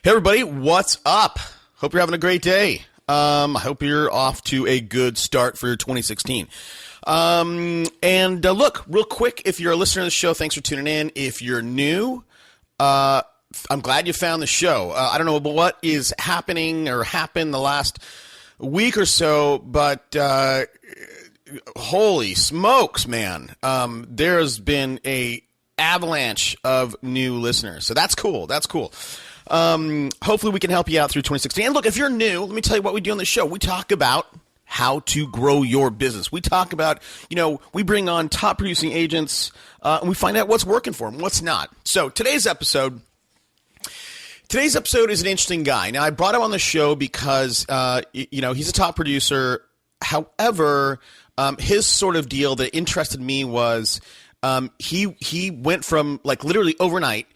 Hey everybody, what's up? Hope you're having a great day. I hope you're off to a good start for 2016. Look, real quick, if you're a listener to the show, thanks for tuning in. If you're new, I'm glad you found the show. I don't know what is happening or happened the last week or so, but holy smokes, man. There's been a avalanche of new listeners. So that's cool. That's cool. Hopefully we can help you out through 2016. And look, if you're new, let me tell you what we do on the show. We talk about how to grow your business. We talk about, we bring on top producing agents, and we find out what's working for them, what's not. So today's episode is an interesting guy. Now, I brought him on the show because, he's a top producer. However, his sort of deal that interested me was he went from, like, literally overnight,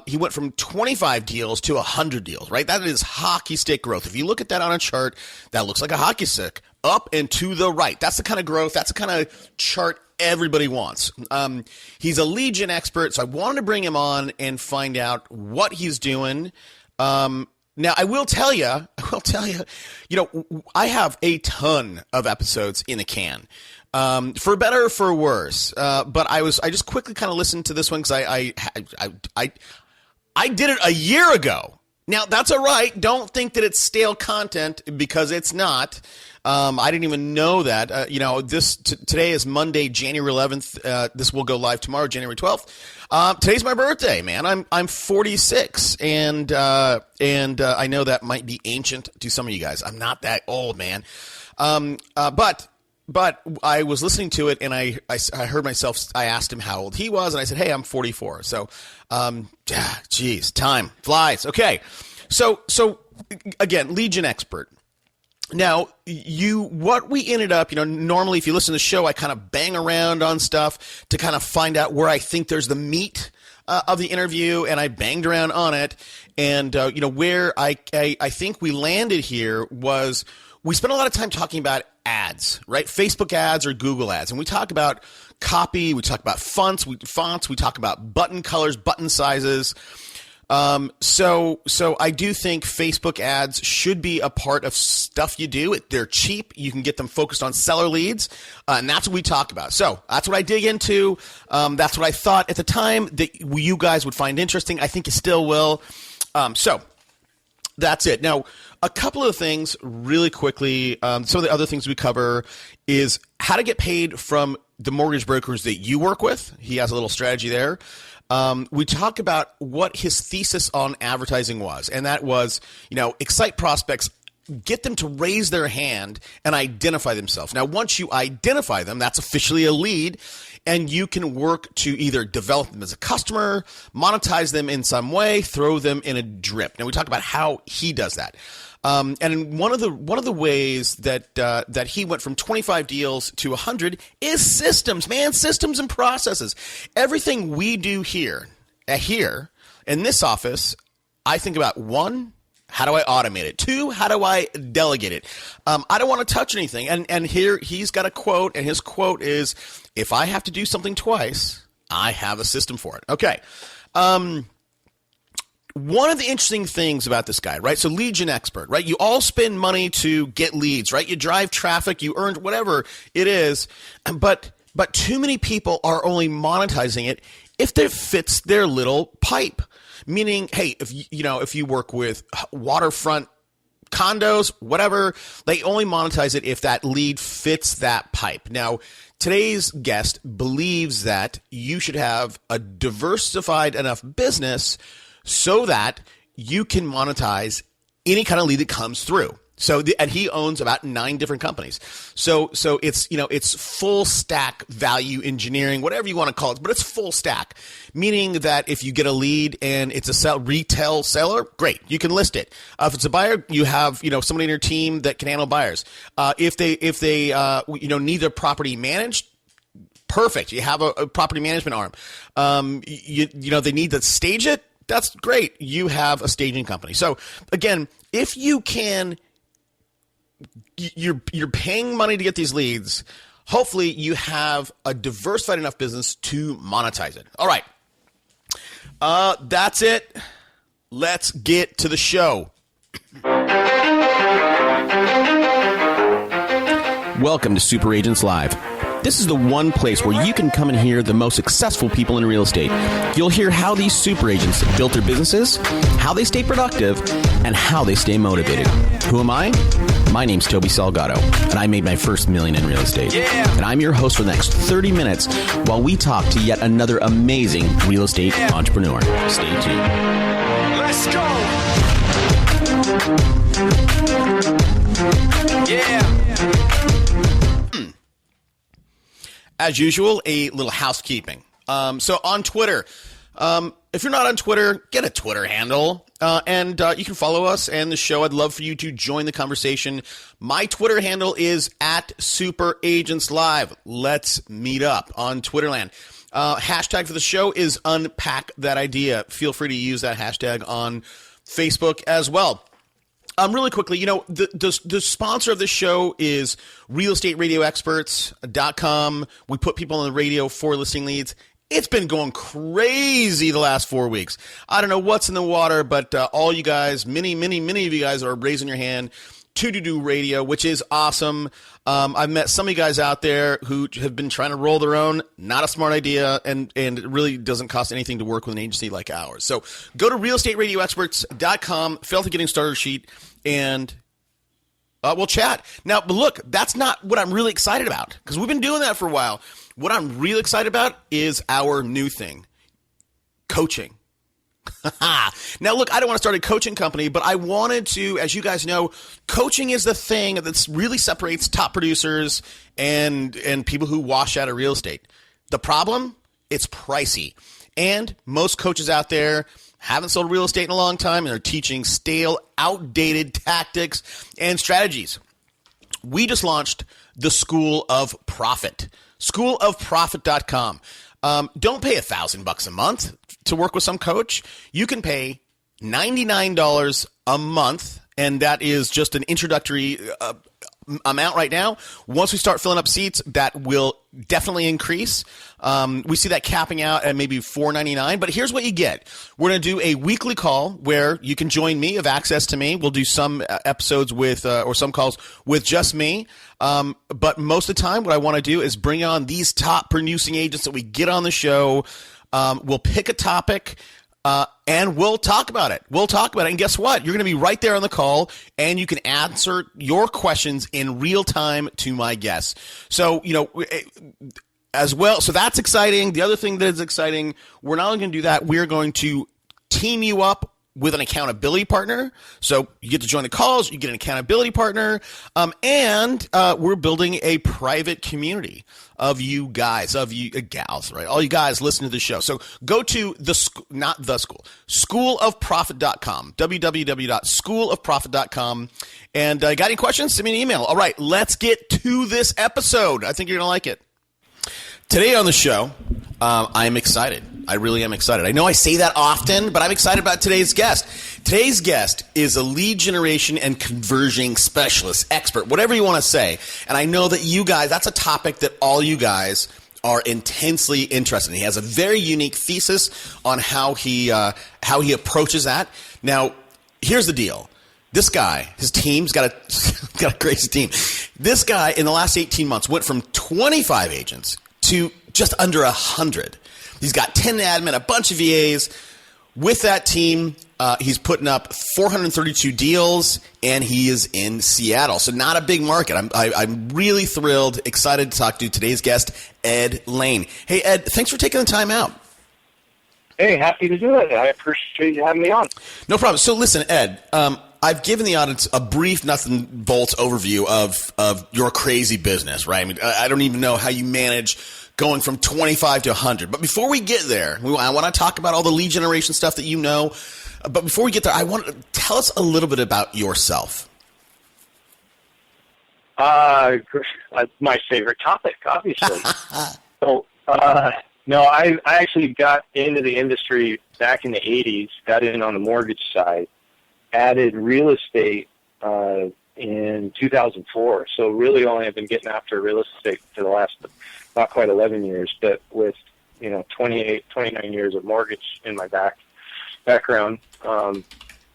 he went from 25 deals to 100 deals, right? That is hockey stick growth. If you look at that on a chart, that looks like a hockey stick, up and to the right. That's the kind of growth. That's the kind of chart everybody wants. He's a lead gen expert, so I wanted to bring him on and find out what he's doing. Now, I will tell you, I have a ton of episodes in the can. For better or for worse, but I just quickly kind of listened to this one because I did it a year ago. Now that's all right. Don't think that it's stale content because it's not. I didn't even know that. Today is Monday, January 11th. This will go live tomorrow, January 12th. Today's my birthday, man. I'm 46, and I know that might be ancient to some of you guys. I'm not that old, man. But I was listening to it, and I heard myself. I asked him how old he was, and I said, "Hey, I'm 44." So, geez, time flies. Okay, so again, lead gen expert. Now, what we ended up, normally if you listen to the show, I kind of bang around on stuff to kind of find out where I think there's the meat of the interview, and I banged around on it, and where I think we landed here was we spent a lot of time talking about ads, right? Facebook ads or Google ads. And we talk about copy, we talk about fonts, we talk about button colors, button sizes. So I do think Facebook ads should be a part of stuff you do. They're cheap. You can get them focused on seller leads. And that's what we talk about. So that's what I dig into. That's what I thought at the time that you guys would find interesting. I think you still will. So that's it. Now, a couple of things really quickly. Some of the other things we cover is how to get paid from the mortgage brokers that you work with. He has a little strategy there. We talk about what his thesis on advertising was, and that was, excite prospects, get them to raise their hand and identify themselves. Now, once you identify them, that's officially a lead, and you can work to either develop them as a customer, monetize them in some way, throw them in a drip. Now, we talk about how he does that. And one of the ways that he went from 25 deals to 100 is systems, man, systems and processes. Everything we do here in this office, I think about one, how do I automate it? Two, how do I delegate it? I don't want to touch anything. And here he's got a quote, and his quote is, if I have to do something twice, I have a system for it. Okay. One of the interesting things about this guy, right? So lead gen expert, right? You all spend money to get leads, right? You drive traffic, you earn whatever it is, but too many people are only monetizing it if it fits their little pipe. Meaning, hey, if you work with waterfront condos, whatever, they only monetize it if that lead fits that pipe. Now, today's guest believes that you should have a diversified enough business so that you can monetize any kind of lead that comes through. And he owns about 9 different companies. So it's, it's full stack value engineering, whatever you want to call it, but it's full stack, meaning that if you get a lead and it's a retail seller, great, you can list it. If it's a buyer, you have, somebody in your team that can handle buyers. If they need their property managed, perfect. You have a property management arm. They need to stage it. That's great. You have a staging company. So again, if you can, you're paying money to get these leads. Hopefully you have a diversified enough business to monetize it. All right. That's it. let's get to the show. Welcome to Super Agents Live. This is the one place where you can come and hear the most successful people in real estate. You'll hear how these super agents built their businesses, how they stay productive, and how they stay motivated. Who am I? My name's Toby Salgado, and I made my first $1 million in real estate. Yeah. And I'm your host for the next 30 minutes while we talk to yet another amazing real estate entrepreneur. Stay tuned. Let's go! Yeah. As usual, a little housekeeping. So on Twitter, if you're not on Twitter, get a Twitter handle, and you can follow us and the show. I'd love for you to join the conversation. My Twitter handle is @SuperAgentsLive. Let's meet up on Twitterland. Hashtag for the show is Unpack That Idea. Feel free to use that hashtag on Facebook as well. Really quickly, the sponsor of this show is realestateradioexperts.com. We put people on the radio for listing leads. It's been going crazy the last 4 weeks. I don't know what's in the water, but all you guys, many of you guys are raising your hand to do radio, which is awesome. I've met some of you guys out there who have been trying to roll their own. Not a smart idea, and it really doesn't cost anything to work with an agency like ours. So go to realestateradioexperts.com, fill out the getting started sheet, and we'll chat. Now, but look, that's not what I'm really excited about, because we've been doing that for a while. What I'm really excited about is our new thing, coaching. Now, look, I don't want to start a coaching company, but I wanted to, as you guys know, coaching is the thing that really separates top producers and people who wash out of real estate. The problem? It's pricey. And most coaches out there haven't sold real estate in a long time, and they're teaching stale, outdated tactics and strategies. We just launched the School of Profit, schoolofprofit.com. Don't pay $1,000 a month to work with some coach. You can pay $99 a month, and that is just an introductory amount right now. Once we start filling up seats, that will definitely increase. We see that capping out at maybe $4.99, but here's what you get. We're going to do a weekly call where you can join me, have access to me. We'll do some episodes with, or some calls with just me. But most of the time, what I want to do is bring on these top producing agents that we get on the show. We'll pick a topic, and we'll talk about it. And guess what? You're going to be right there on the call, and you can answer your questions in real time to my guests. So, as well. So that's exciting. The other thing that is exciting, we're not only going to do that, we're going to team you up with an accountability partner. So you get to join the calls, you get an accountability partner, and we're building a private community of you guys, of you gals, right? All you guys listen to the show. So go to schoolofprofit.com, www.schoolofprofit.com. And got any questions? Send me an email. All right, let's get to this episode. I think you're going to like it. Today on the show, I'm excited. I really am excited. I know I say that often, but I'm excited about today's guest. Today's guest is a lead generation and conversion specialist, expert, whatever you want to say. And I know that you guys, that's a topic that all you guys are intensely interested in. He has a very unique thesis on how he approaches that. Now, here's the deal. This guy, his team's got a crazy team. This guy, in the last 18 months, went from 25 agents to just under 100. He's got 10 admin, a bunch of VAs. With that team, he's putting up 432 deals, and he is in Seattle. So not a big market. I'm really thrilled, excited to talk to today's guest, Ed Laine. Hey, Ed, thanks for taking the time out. Hey, happy to do it. I appreciate you having me on. No problem. So listen, Ed, I've given the audience a brief nuts-and-bolts overview of your crazy business, right? I mean, I don't even know how you manage going from 25 to 100. But before we get there, I want to talk about all the lead generation stuff that you know. But before we get there, I want to tell us a little bit about yourself. My favorite topic, obviously. No, I actually got into the industry back in the 80s, got in on the mortgage side, added real estate in 2004. So really only I've been getting after real estate for the last not quite 11 years, but with 29 years of mortgage in my back, background,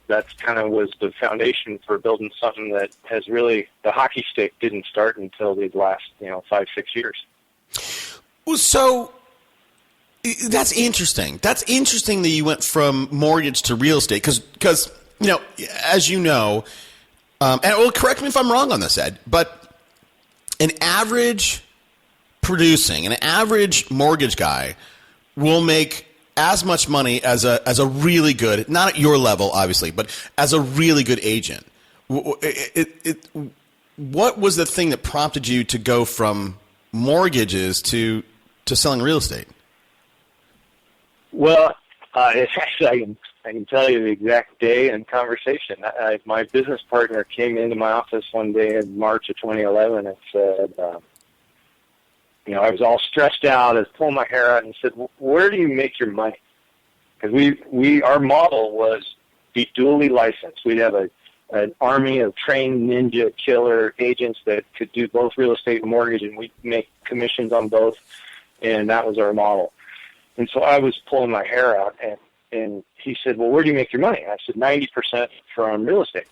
that's kind of was the foundation for building something that has really, the hockey stick didn't start until these last, 5-6 years. Well, so that's interesting. That's interesting that you went from mortgage to real estate because as you know, and well, correct me if I'm wrong on this, Ed, but an average mortgage guy will make as much money as a really good, not at your level, obviously, but as a really good agent. What was the thing that prompted you to go from mortgages to selling real estate? Well, it's actually, I can tell you the exact day and conversation. My business partner came into my office one day in March of 2011 and said, I was all stressed out. I was pulling my hair out and said, where do you make your money? Because our model was be dually licensed. We'd have an army of trained ninja killer agents that could do both real estate and mortgage, and we'd make commissions on both, and that was our model. And so I was pulling my hair out, and he said, well, where do you make your money? And I said, 90% from real estate.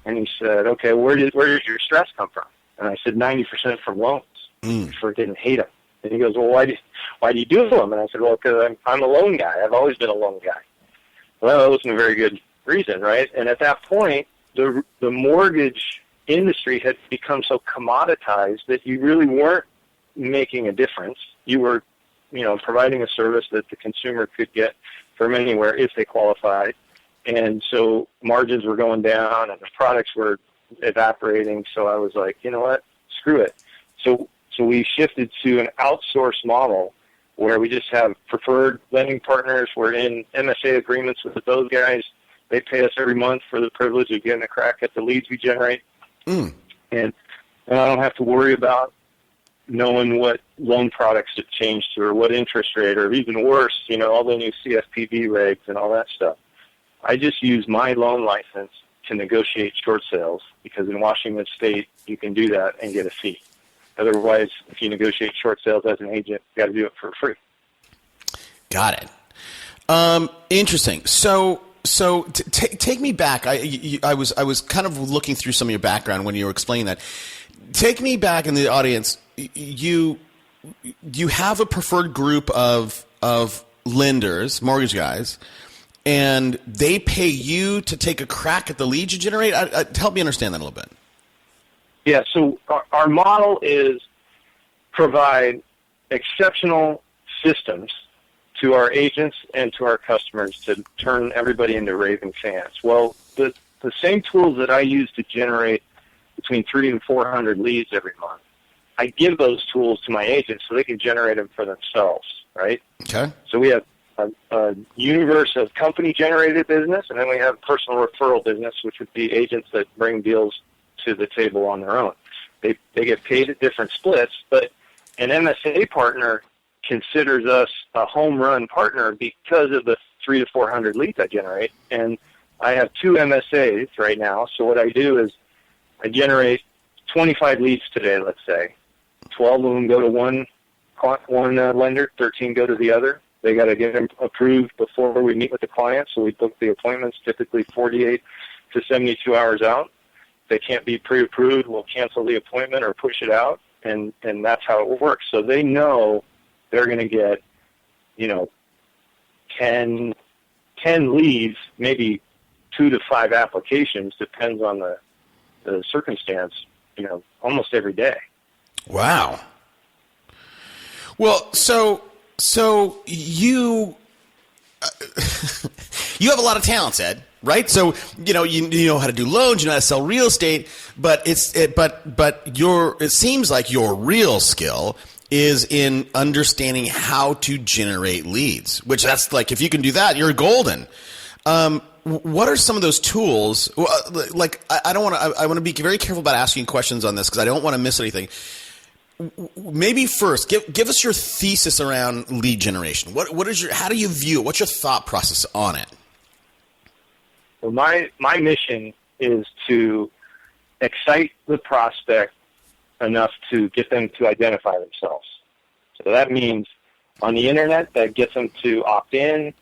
And he said, okay, where does your stress come from? And I said, 90% from loans. For didn't hate them. And he goes, well, why do you do them? And I said, well, because I'm a loan guy. I've always been a loan guy. Well, that wasn't a very good reason, right? And at that point, the mortgage industry had become so commoditized that you really weren't making a difference. You were, providing a service that the consumer could get from anywhere if they qualified. And so margins were going down and the products were evaporating. So I was like, you know what? Screw it. So we shifted to an outsourced model where we just have preferred lending partners. We're in MSA agreements with those guys. They pay us every month for the privilege of getting a crack at the leads we generate. And I don't have to worry about knowing what loan products have changed or what interest rate, or even worse, all the new CFPB regs and all that stuff. I just use my loan license to negotiate short sales because in Washington State, you can do that and get a fee. Otherwise, if you negotiate short sales as an agent, you got to do it for free. Got it. Interesting. So take me back. I was kind of looking through some of your background when you were explaining that. Take me back in the audience. You have a preferred group of lenders, mortgage guys, and they pay you to take a crack at the leads you generate. Help me understand that a little bit. Yeah, so our model is provide exceptional systems to our agents and to our customers to turn everybody into raving fans. Well, the same tools that I use to generate between 300 and 400 leads every month, I give those tools to my agents so they can generate them for themselves, right? Okay. So we have a universe of company-generated business, and then we have personal referral business, which would be agents that bring deals to the table on their own. They get paid at different splits, but an MSA partner considers us a home run partner because of the 300 to 400 leads I generate. And I have 2 MSAs right now. So what I do is I generate 25 leads today, let's say. 12 of them go to one lender, 13 go to the other. They got to get them approved before we meet with the client. So we book the appointments typically 48 to 72 hours out. If they can't be pre-approved, we'll cancel the appointment or push it out. And that's how it works. So they know they're going to get, 10 leads, maybe 2 to 5 applications, depends on the circumstance, almost every day. Wow. Well, so you you have a lot of talents, Ed, right? So you know how to do loans, you know how to sell real estate, but it seems like your real skill is in understanding how to generate leads, which that's like, if you can do that, you're golden. What are some of those tools? Like, I want to be very careful about asking questions on this because I don't want to miss anything. Maybe first, give us your thesis around lead generation. How do you view it? What's your thought process on it? Well, my mission is to excite the prospect enough to get them to identify themselves. So that means on the internet, that gets them to opt in.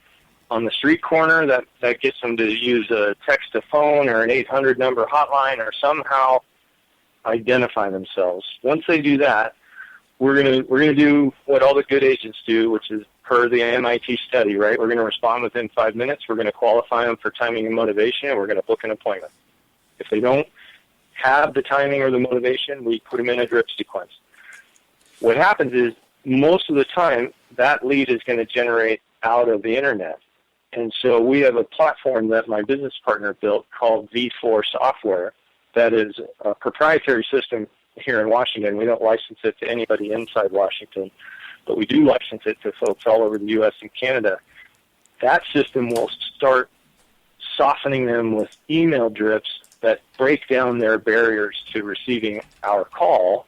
on the street corner that gets them to use a text to phone or an 800 number hotline or somehow identify themselves. Once they do that, we're gonna do what all the good agents do, which is per the MIT study, right? We're going to respond within 5 minutes. We're going to qualify them for timing and motivation, and we're going to book an appointment. If they don't have the timing or the motivation, we put them in a drip sequence. What happens is most of the time that lead is going to generate out of the internet. And so we have a platform that my business partner built called V4 Software that is a proprietary system here in Washington. We don't license it to anybody inside Washington, but we do license it to folks all over the U.S. and Canada. That system will start softening them with email drips that break down their barriers to receiving our call,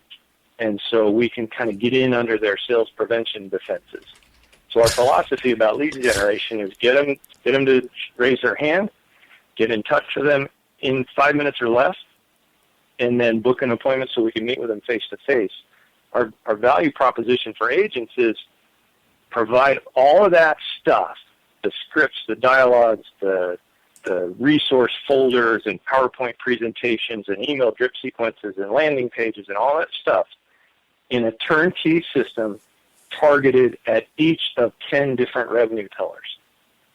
and so we can kind of get in under their sales prevention defenses. So our philosophy about lead generation is get them to raise their hand, get in touch with them in 5 minutes or less, and then book an appointment so we can meet with them face-to-face. Our value proposition for agents is provide all of that stuff, the scripts, the dialogues, the resource folders and PowerPoint presentations and email drip sequences and landing pages and all that stuff in a turnkey system targeted at each of 10 different revenue pillars.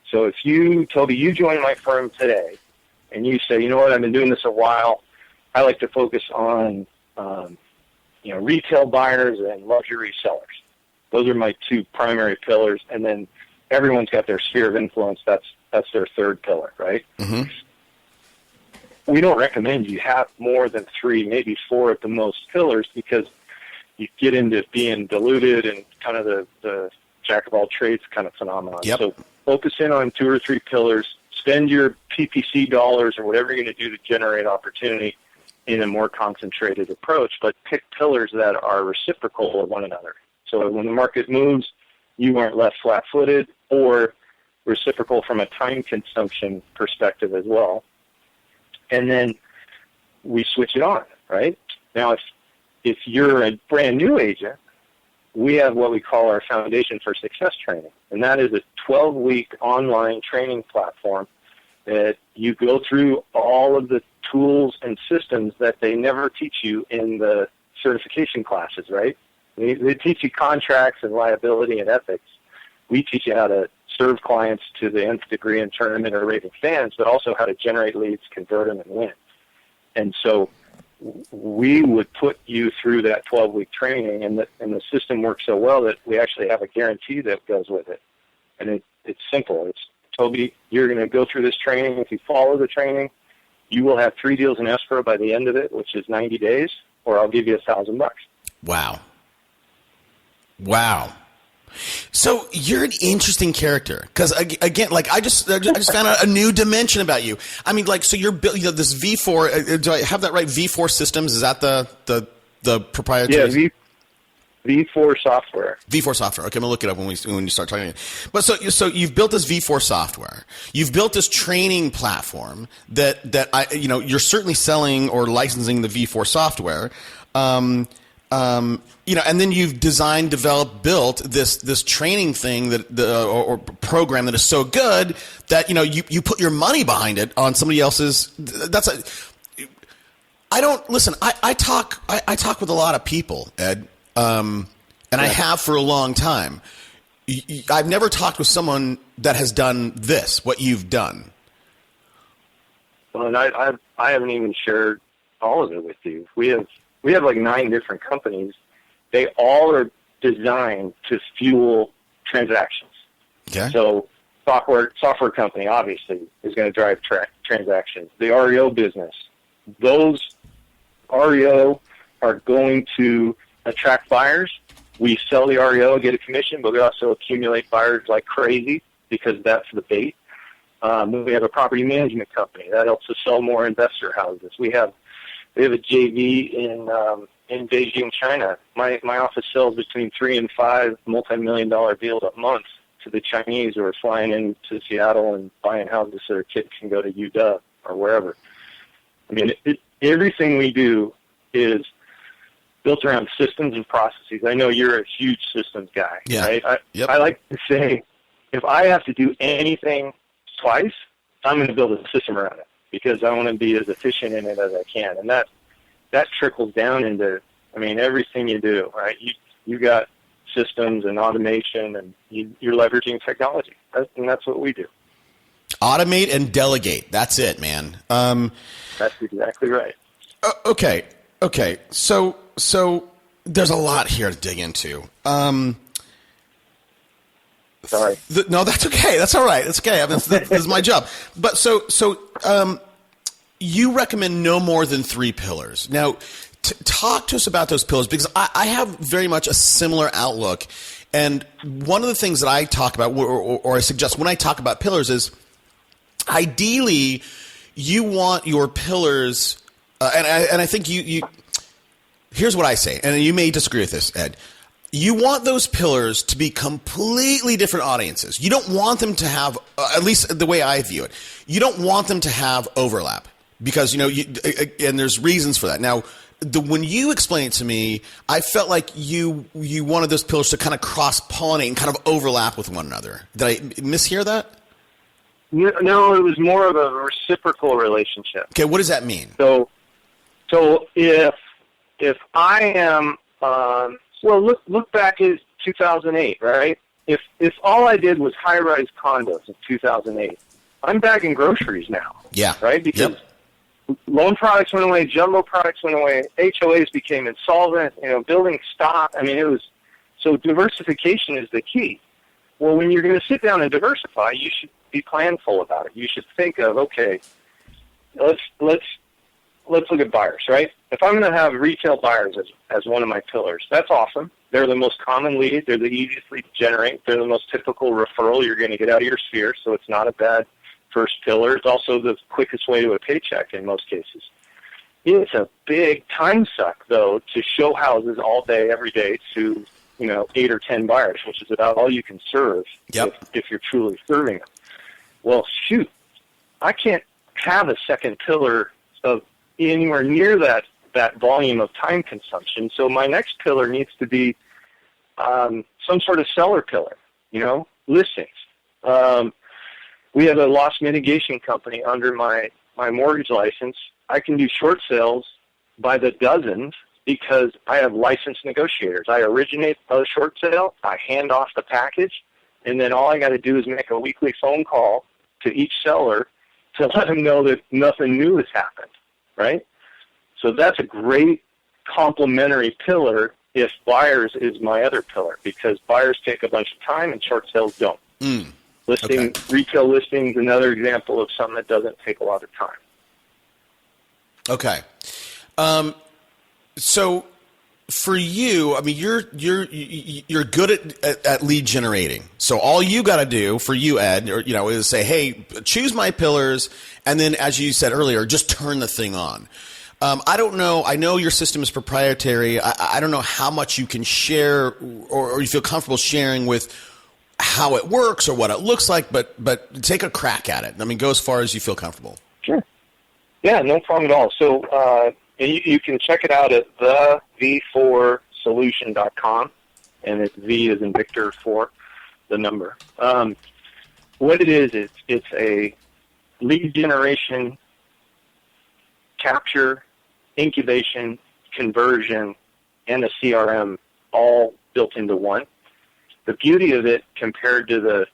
So if you, Toby, you join my firm today and you say, you know what, I've been doing this a while, I like to focus on retail buyers and luxury sellers. Those are my two primary pillars, and then everyone's got their sphere of influence. That's their third pillar, right? Mm-hmm. We don't recommend you have more than 3, maybe 4 at the most pillars, because you get into being diluted and kind of the jack of all trades kind of phenomenon. Yep. So focus in on 2 or 3 pillars. Spend your PPC dollars or whatever you're going to do to generate opportunity in a more concentrated approach, but pick pillars that are reciprocal of one another. So when the market moves, you aren't left flat-footed, or reciprocal from a time consumption perspective as well. And then we switch it on, right? Now, if you're a brand new agent, we have what we call our Foundation for Success training, and that is a 12-week online training platform that you go through all of the tools and systems that they never teach you in the certification classes, right? They teach you contracts and liability and ethics. We teach you how to serve clients to the nth degree and turn them into raving fans, but also how to generate leads, convert them, and win. And so we would put you through that 12-week training, and the system works so well that we actually have a guarantee that goes with it. And it's simple. It's, Toby, you're going to go through this training. If you follow the training, you will have 3 deals in escrow by the end of it, which is 90 days, or I'll give you $1,000. Wow. So you're an interesting character, because again, like I just found out a new dimension about you. I mean, like, so you're building this V4. Do I have that right? V4 Systems, is that the proprietary? Yeah, V4 Software. V4 Software. Okay, I'm gonna look it up when you start talking. But so you've built this V4 software. You've built this training platform that you're certainly selling or licensing the V4 software. And then you've designed, developed, built this training thing that or program that is so good that you put your money behind it on somebody else's. I talk with a lot of people, Ed, and I have for a long time. I've never talked with someone that has done this, what you've done. Well, and I haven't even shared all of it with you. We have like 9 different companies. They all are designed to fuel transactions. Okay. So software company obviously is going to drive transactions. The REO business, those REO are going to attract buyers. We sell the REO, get a commission, but we also accumulate buyers like crazy because that's the bait. We have a property management company that helps us sell more investor houses. We have a JV in Beijing, China. My office sells between 3 and 5 multi-million-dollar deals a month to the Chinese who are flying into Seattle and buying houses so their kids can go to UW or wherever. I mean, everything we do is built around systems and processes. I know you're a huge systems guy, yeah. right? Yep. I like to say if I have to do anything twice, I'm going to build a system around it because I want to be as efficient in it as I can. And that trickles down into, I mean, everything you do, right? You got systems and automation, and you're leveraging technology. And that's what we do. Automate and delegate. That's it, man. That's exactly right. Okay. So there's a lot here to dig into. Sorry. No, that's okay. That's all right. That's okay. I mean, this is my job. But so you recommend no more than 3 pillars. Now, talk to us about those pillars, because I have very much a similar outlook. And one of the things that I talk about, or I suggest when I talk about pillars, is ideally you want your pillars, and I think you here's what I say, and you may disagree with this, Ed. You want those pillars to be completely different audiences. You don't want them to have, at least the way I view it, you don't want them to have overlap, because, and there's reasons for that. Now, when you explained it to me, I felt like you wanted those pillars to kind of cross-pollinate and kind of overlap with one another. Did I mishear that? No, it was more of a reciprocal relationship. Okay, what does that mean? So if I am, look back at 2008, right? If all I did was high-rise condos in 2008, I'm bagging groceries now. Yeah. Right? Because loan products went away, jumbo products went away, HOAs became insolvent, building stopped. I mean, so diversification is the key. Well, when you're going to sit down and diversify, you should be planful about it. You should think of, okay, let's look at buyers, right? If I'm going to have retail buyers as one of my pillars, that's awesome. They're the most common lead. They're the easiest lead to generate. They're the most typical referral you're going to get out of your sphere, so it's not a bad first pillar. It's also the quickest way to a paycheck in most cases. It's a big time suck, though, to show houses all day, every day to 8 or 10 buyers, which is about all you can serve if you're truly serving them. Well, shoot, I can't have a second pillar of anywhere near that volume of time consumption. So my next pillar needs to be some sort of seller pillar, listings. We have a loss mitigation company under my mortgage license. I can do short sales by the dozens because I have licensed negotiators. I originate a short sale, I hand off the package, and then all I got to do is make a weekly phone call to each seller to let them know that nothing new has happened, right? So that's a great complementary pillar if buyers is my other pillar, because buyers take a bunch of time and short sales don't. Retail listings, another example of something that doesn't take a lot of time. Okay. So for you, I mean, you're good at lead generating. So all you got to do for you, Ed, is say, hey, choose my pillars, and then, as you said earlier, just turn the thing on. I don't know. I know your system is proprietary. I don't know how much you can share or you feel comfortable sharing with how it works or what it looks like, but take a crack at it. I mean, go as far as you feel comfortable. Sure. Yeah, no problem at all. So you can check it out at thev4solution.com, and it's V as in Victor 4, the number. What it is, it's a lead generation, capture, incubation, conversion, and a CRM all built into one. The beauty of it compared to the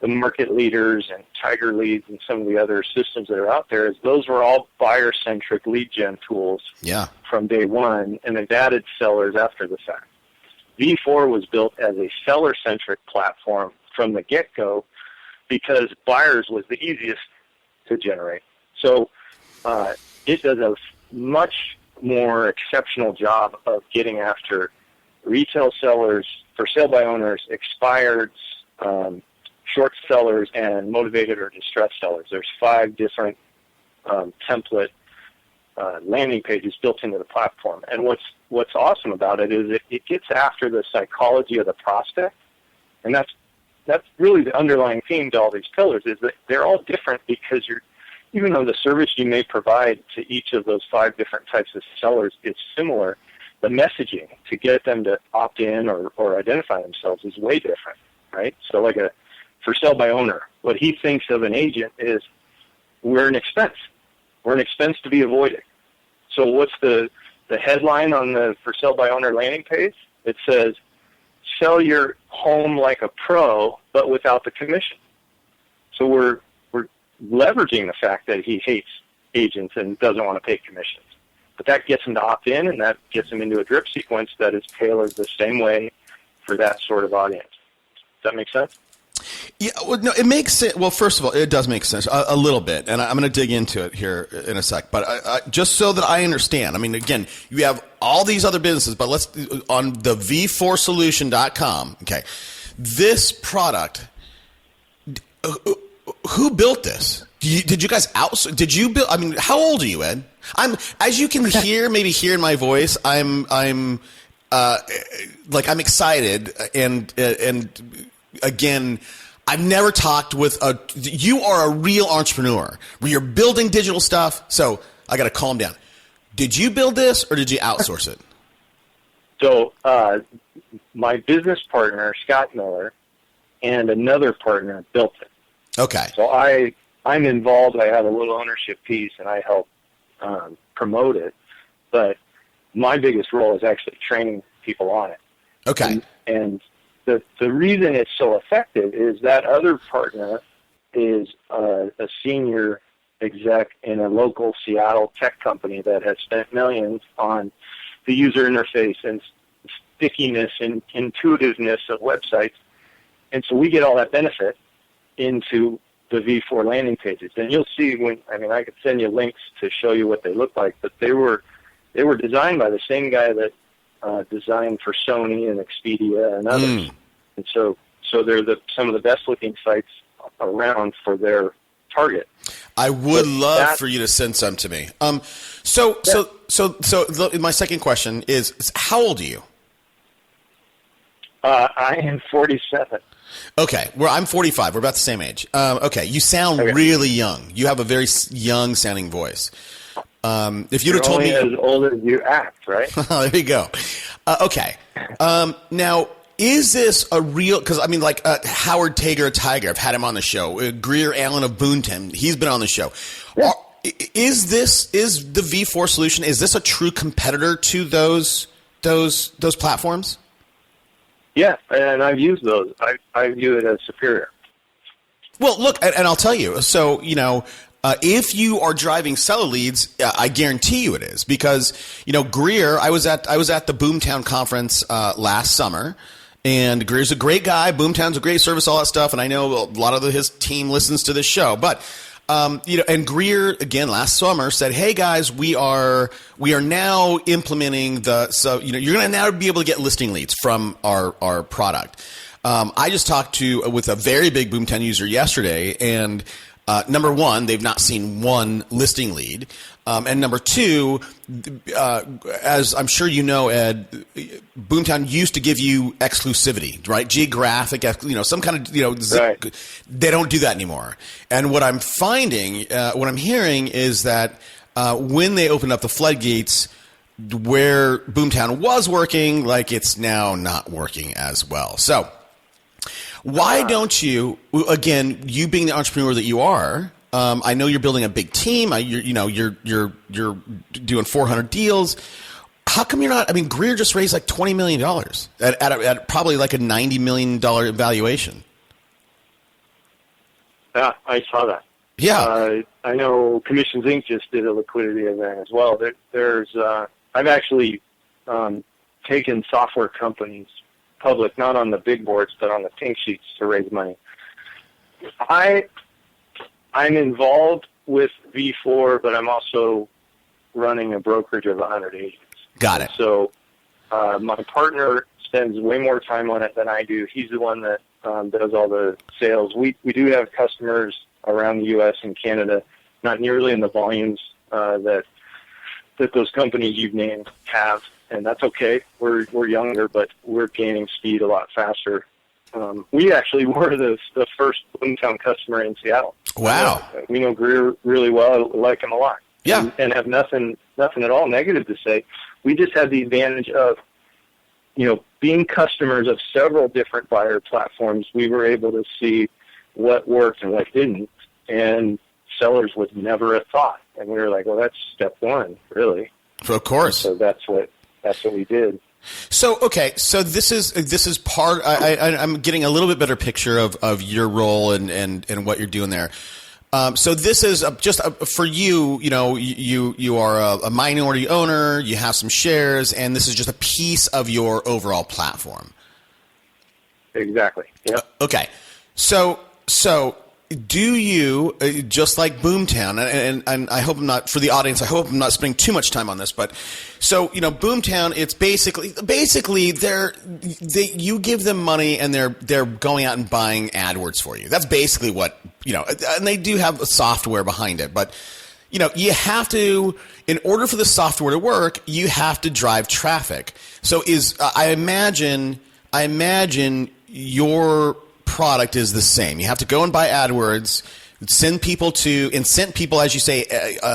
market leaders and Tiger Leads and some of the other systems that are out there is those were all buyer-centric lead gen tools from day one, and they've added sellers after the fact. V4 was built as a seller-centric platform from the get-go because buyers was the easiest to generate. So it does a much more exceptional job of getting after retail sellers, for sale by owners, expireds, short sellers, and motivated or distressed sellers. There's 5 different template landing pages built into the platform. And what's awesome about it is it gets after the psychology of the prospect, and that's really the underlying theme to all these pillars is that they're all different because even though the service you may provide to each of those 5 different types of sellers is similar, the messaging to get them to opt in or identify themselves is way different, right? So like a for sale by owner. What he thinks of an agent is we're an expense. We're an expense to be avoided. So what's the headline on the for sale by owner landing page? It says, sell your home like a pro, but without the commission. So we're leveraging the fact that he hates agents and doesn't want to pay commissions. But that gets him to opt in, and that gets him into a drip sequence that is tailored the same way for that sort of audience. Does that make sense? Yeah, well, no, it makes sense. Well, first of all, it does make sense a little bit, and I'm going to dig into it here in a sec. But just so that I understand, I mean, again, you have all these other businesses, but let's on the v4solution.com. Okay, this product. Who built this? Did you guys outsource? Did you build? I mean, how old are you, Ed? As you can hear, maybe hear in my voice, I'm excited, and again, I've never talked with you are a real entrepreneur where you're building digital stuff. So I got to calm down. Did you build this or did you outsource it? So my business partner, Scott Miller, and another partner built it. Okay. So I'm involved. I have a little ownership piece, and I help promote it. But my biggest role is actually training people on it. Okay. And the reason it's so effective is that other partner is a senior exec in a local Seattle tech company that has spent millions on the user interface and stickiness and intuitiveness of websites. And so we get all that benefit into the V4 landing pages. And you'll see I could send you links to show you what they look like, but they were designed by the same guy that designed for Sony and Expedia and others. And so they're some of the best looking sites around for their target. I would love for you to send some to me. So my second question is, how old are you? I am 47. Okay, I'm 45. We're about the same age. Okay, you sound really young. You have a very young sounding voice. If you'd have told me as old as you act, right? There you go. Okay. Now, is this a real? Because I mean, like Howard Tiger, I've had him on the show. Greer Allen of Boonton, he's been on the show. Yeah. Is the V4 solution? Is this a true competitor to those platforms? Yeah, and I've used those. I view it as superior. Well, look, and I'll tell you. So, if you are driving seller leads, I guarantee you it is, because Greer. I was at the Boomtown conference last summer, and Greer's a great guy. Boomtown's a great service, all that stuff, and I know a lot of his team listens to this show, but. And Greer again last summer said, "Hey guys, we are now implementing you're going to now be able to get listing leads from our product." I just talked with a very big Boomtown user yesterday, and number one, they've not seen one listing lead, and number two, as I'm sure you know, Ed, Boomtown used to give you exclusivity, right? Geographic, some kind of right. They don't do that anymore. And what I'm finding, what I'm hearing is that when they open up the floodgates, where Boomtown was working, like it's now not working as well. So why don't you, again, you being the entrepreneur that you are, I know you're building a big team. You're doing 400 deals. How come you're not? I mean, Greer just raised like $20 million at probably like a $90 million valuation. Yeah, I saw that. Yeah, I know Commissions Inc. just did a liquidity event as well. I've actually taken software companies public, not on the big boards, but on the pink sheets to raise money. I'm involved with V4, but I'm also running a brokerage of 100 agents. Got it. So my partner spends way more time on it than I do. He's the one that does all the sales. We do have customers around the U.S. and Canada, not nearly in the volumes that those companies you've named have, and that's okay. We're younger, but we're gaining speed a lot faster. We actually were the first Boomtown customer in Seattle. Wow. We know Greer really well. I like him a lot. Yeah. And have nothing at all negative to say. We just had the advantage of, being customers of several different buyer platforms. We were able to see what worked and what didn't, and sellers would never have thought. And we were like, well, that's step one, really. Of course. So that's what we did. So okay, so this is part. I'm getting a little bit better picture of your role and what you're doing there. So this is just for you. You know, you are a minority owner. You have some shares, and this is just a piece of your overall platform. Exactly. Yeah. Okay. So do you just like Boomtown? And I hope I'm not, for the audience, I hope I'm not spending too much time on this. But so Boomtown, it's basically you give them money and they're going out and buying AdWords for you. That's basically what and they do have software behind it, but you have to, in order for the software to work, you have to drive traffic. So I imagine your product is the same. You have to go and buy AdWords, send people, as you say,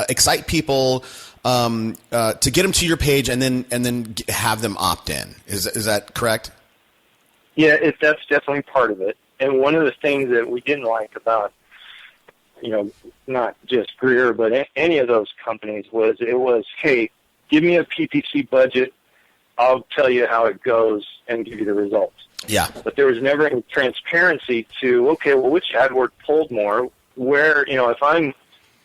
excite people to get them to your page, and then have them opt in. Is that correct? Yeah, that's definitely part of it. And one of the things that we didn't like about, not just Greer, but any of those companies was, hey, give me a PPC budget. I'll tell you how it goes and give you the results. Yeah. But there was never any transparency to, okay, well, which AdWord pulled more? Where, if I'm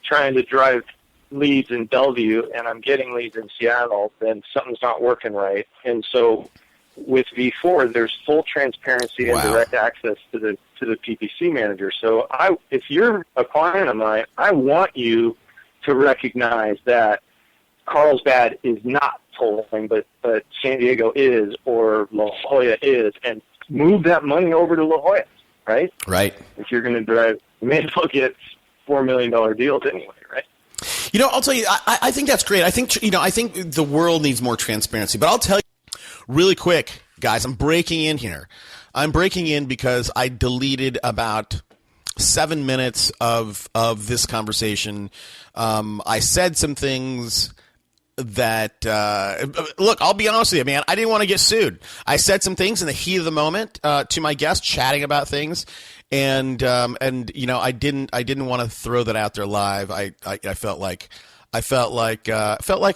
trying to drive leads in Bellevue and I'm getting leads in Seattle, then something's not working right. And so with V4, there's full transparency and direct access to the PPC manager. So if you're a client of mine, I want you to recognize that Carlsbad is not polling, but San Diego is, or La Jolla is, and move that money over to La Jolla, right? Right. If you're going to drive, you may as well get $4 million deals anyway, right? I'll tell you, I think that's great. I think the world needs more transparency. But I'll tell you really quick, guys, I'm breaking in here. I'm breaking in because I deleted about 7 minutes of this conversation. I said some things that look, I'll be honest with you, man, I didn't want to get sued. I said some things in the heat of the moment to my guest, chatting about things, and I didn't want to throw that out there live. I felt like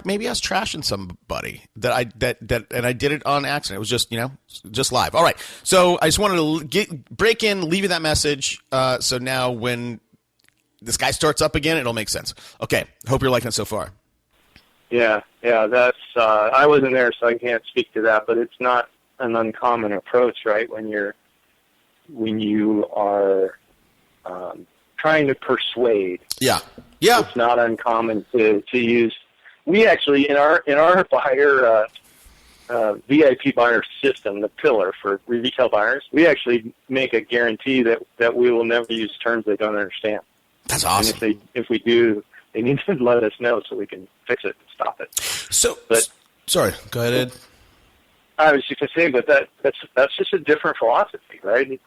maybe I was trashing somebody and I did it on accident. It was just live. All right, so I just wanted to break in, leave you that message. So now when this guy starts up again, it'll make sense. Okay, hope you're liking it so far. Yeah, that's, I wasn't there, so I can't speak to that, but it's not an uncommon approach, right? When you are trying to persuade. Yeah. It's not uncommon to use. We actually, in our buyer, VIP buyer system, the pillar for retail buyers, we actually make a guarantee that we will never use terms they don't understand. That's awesome. And if we do, they need to let us know so we can fix it and stop it. Sorry, go ahead, Ed. I was just going to say, but that's just a different philosophy, right?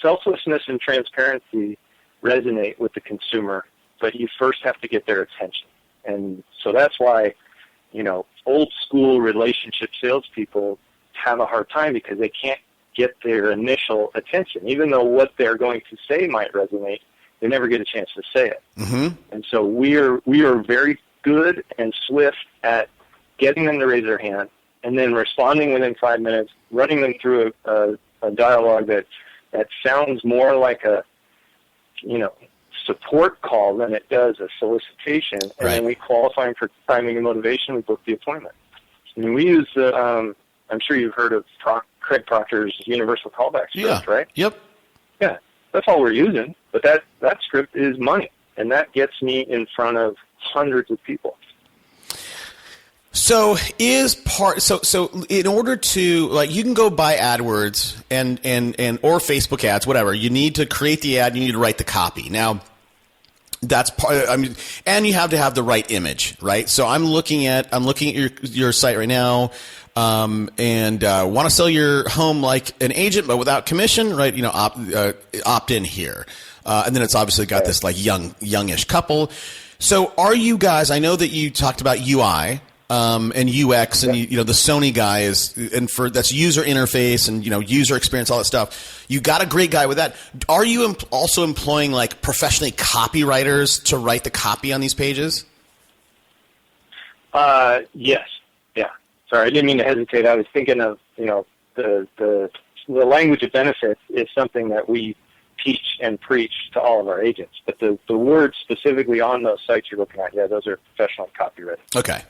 Selflessness and transparency resonate with the consumer, but you first have to get their attention. And so that's why, old school relationship salespeople have a hard time because they can't get their initial attention. Even though what they're going to say might resonate, they never get a chance to say it. Mm-hmm. And so we are very good and swift at getting them to raise their hand and then responding within 5 minutes, running them through a dialogue that sounds more like a support call than it does a solicitation. And then we qualify them for timing and motivation. We book the appointment. I mean, we use I'm sure you've heard of Craig Proctor's universal callback script, right? Yep. Yeah. That's all we're using, but that script is money, and that gets me in front of hundreds of people. So in order to, you can go buy AdWords and or Facebook ads, whatever. You need to create the ad. You need to write the copy. Now, that's part. And you have to have the right image, right? So I'm looking at your site right now. And want to sell your home like an agent, but without commission, right? Opt in here. And then it's obviously got this youngish couple. So are you guys, I know that you talked about UI. and UX, and you know the Sony guy is, and for that's user interface and user experience, all that stuff. You got a great guy with that. Are you also employing like professionally copywriters to write the copy on these pages? Yes. Yeah. Sorry, I didn't mean to hesitate. I was thinking of the language of benefits is something that we teach and preach to all of our agents. But the words specifically on those sites you're looking at, those are professional copywriting. Okay.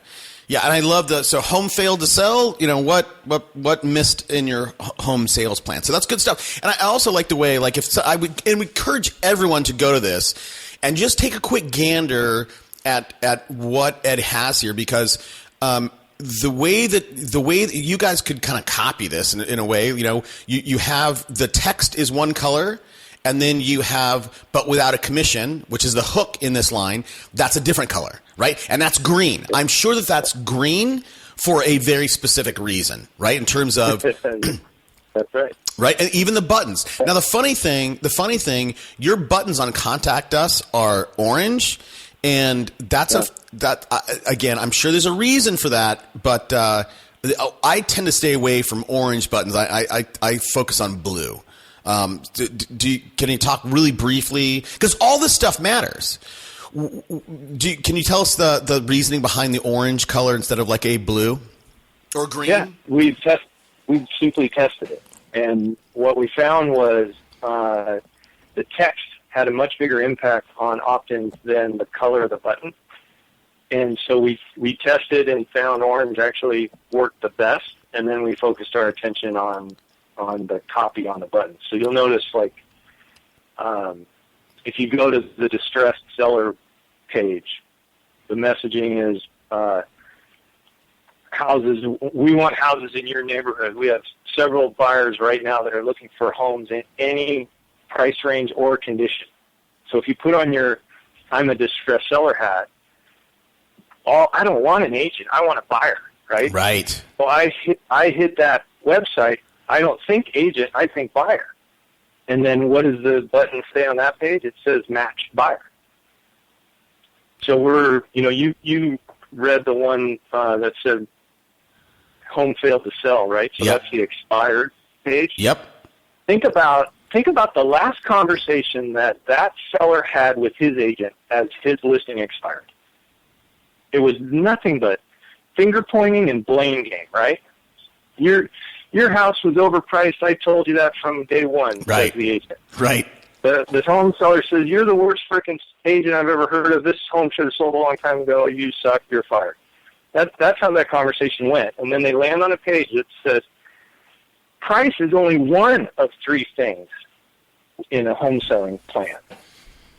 Yeah, and I love so home failed to sell, what missed in your home sales plan. So that's good stuff. And I also like the way, like I would encourage everyone to go to this and just take a quick gander at what Ed has here, because the way that you guys could kind of copy this in a way, you have the text is one color, and then you have, but without a commission, which is the hook in this line, that's a different color, right? And that's green. I'm sure that that's green for a very specific reason, right? In terms of that's right. Right, and even the buttons. Now, the funny thing, your buttons on Contact Us are orange, and again, I'm sure there's a reason for that, but I tend to stay away from orange buttons. I focus on blue. Can you talk really briefly? Because all this stuff matters. Can you tell us the reasoning behind the orange color instead of like a blue or green? Yeah, we've simply tested it, and what we found was the text had a much bigger impact on opt-ins than the color of the button. And so we tested and found orange actually worked the best, and then we focused our attention on the copy on the button. So you'll notice, like, if you go to the distressed seller page, the messaging is houses. We want houses in your neighborhood. We have several buyers right now that are looking for homes in any price range or condition. So if you put on your I'm a distressed seller hat, I don't want an agent. I want a buyer, right? Right. Well, I hit that website. I don't think agent. I think buyer. And then what does the button say on that page? It says match buyer. So you read the one that said home failed to sell, right? So Yep. That's the expired page. Yep. Think about the last conversation that seller had with his agent as his listing expired. It was nothing but finger pointing and blame game, right? Your house was overpriced. I told you that from day one, right. says the agent. Right. The home seller says, you're the worst freaking agent I've ever heard of. This home should have sold a long time ago. You suck. You're fired. That's how that conversation went. And then they land on a page that says, price is only one of three things in a home selling plan.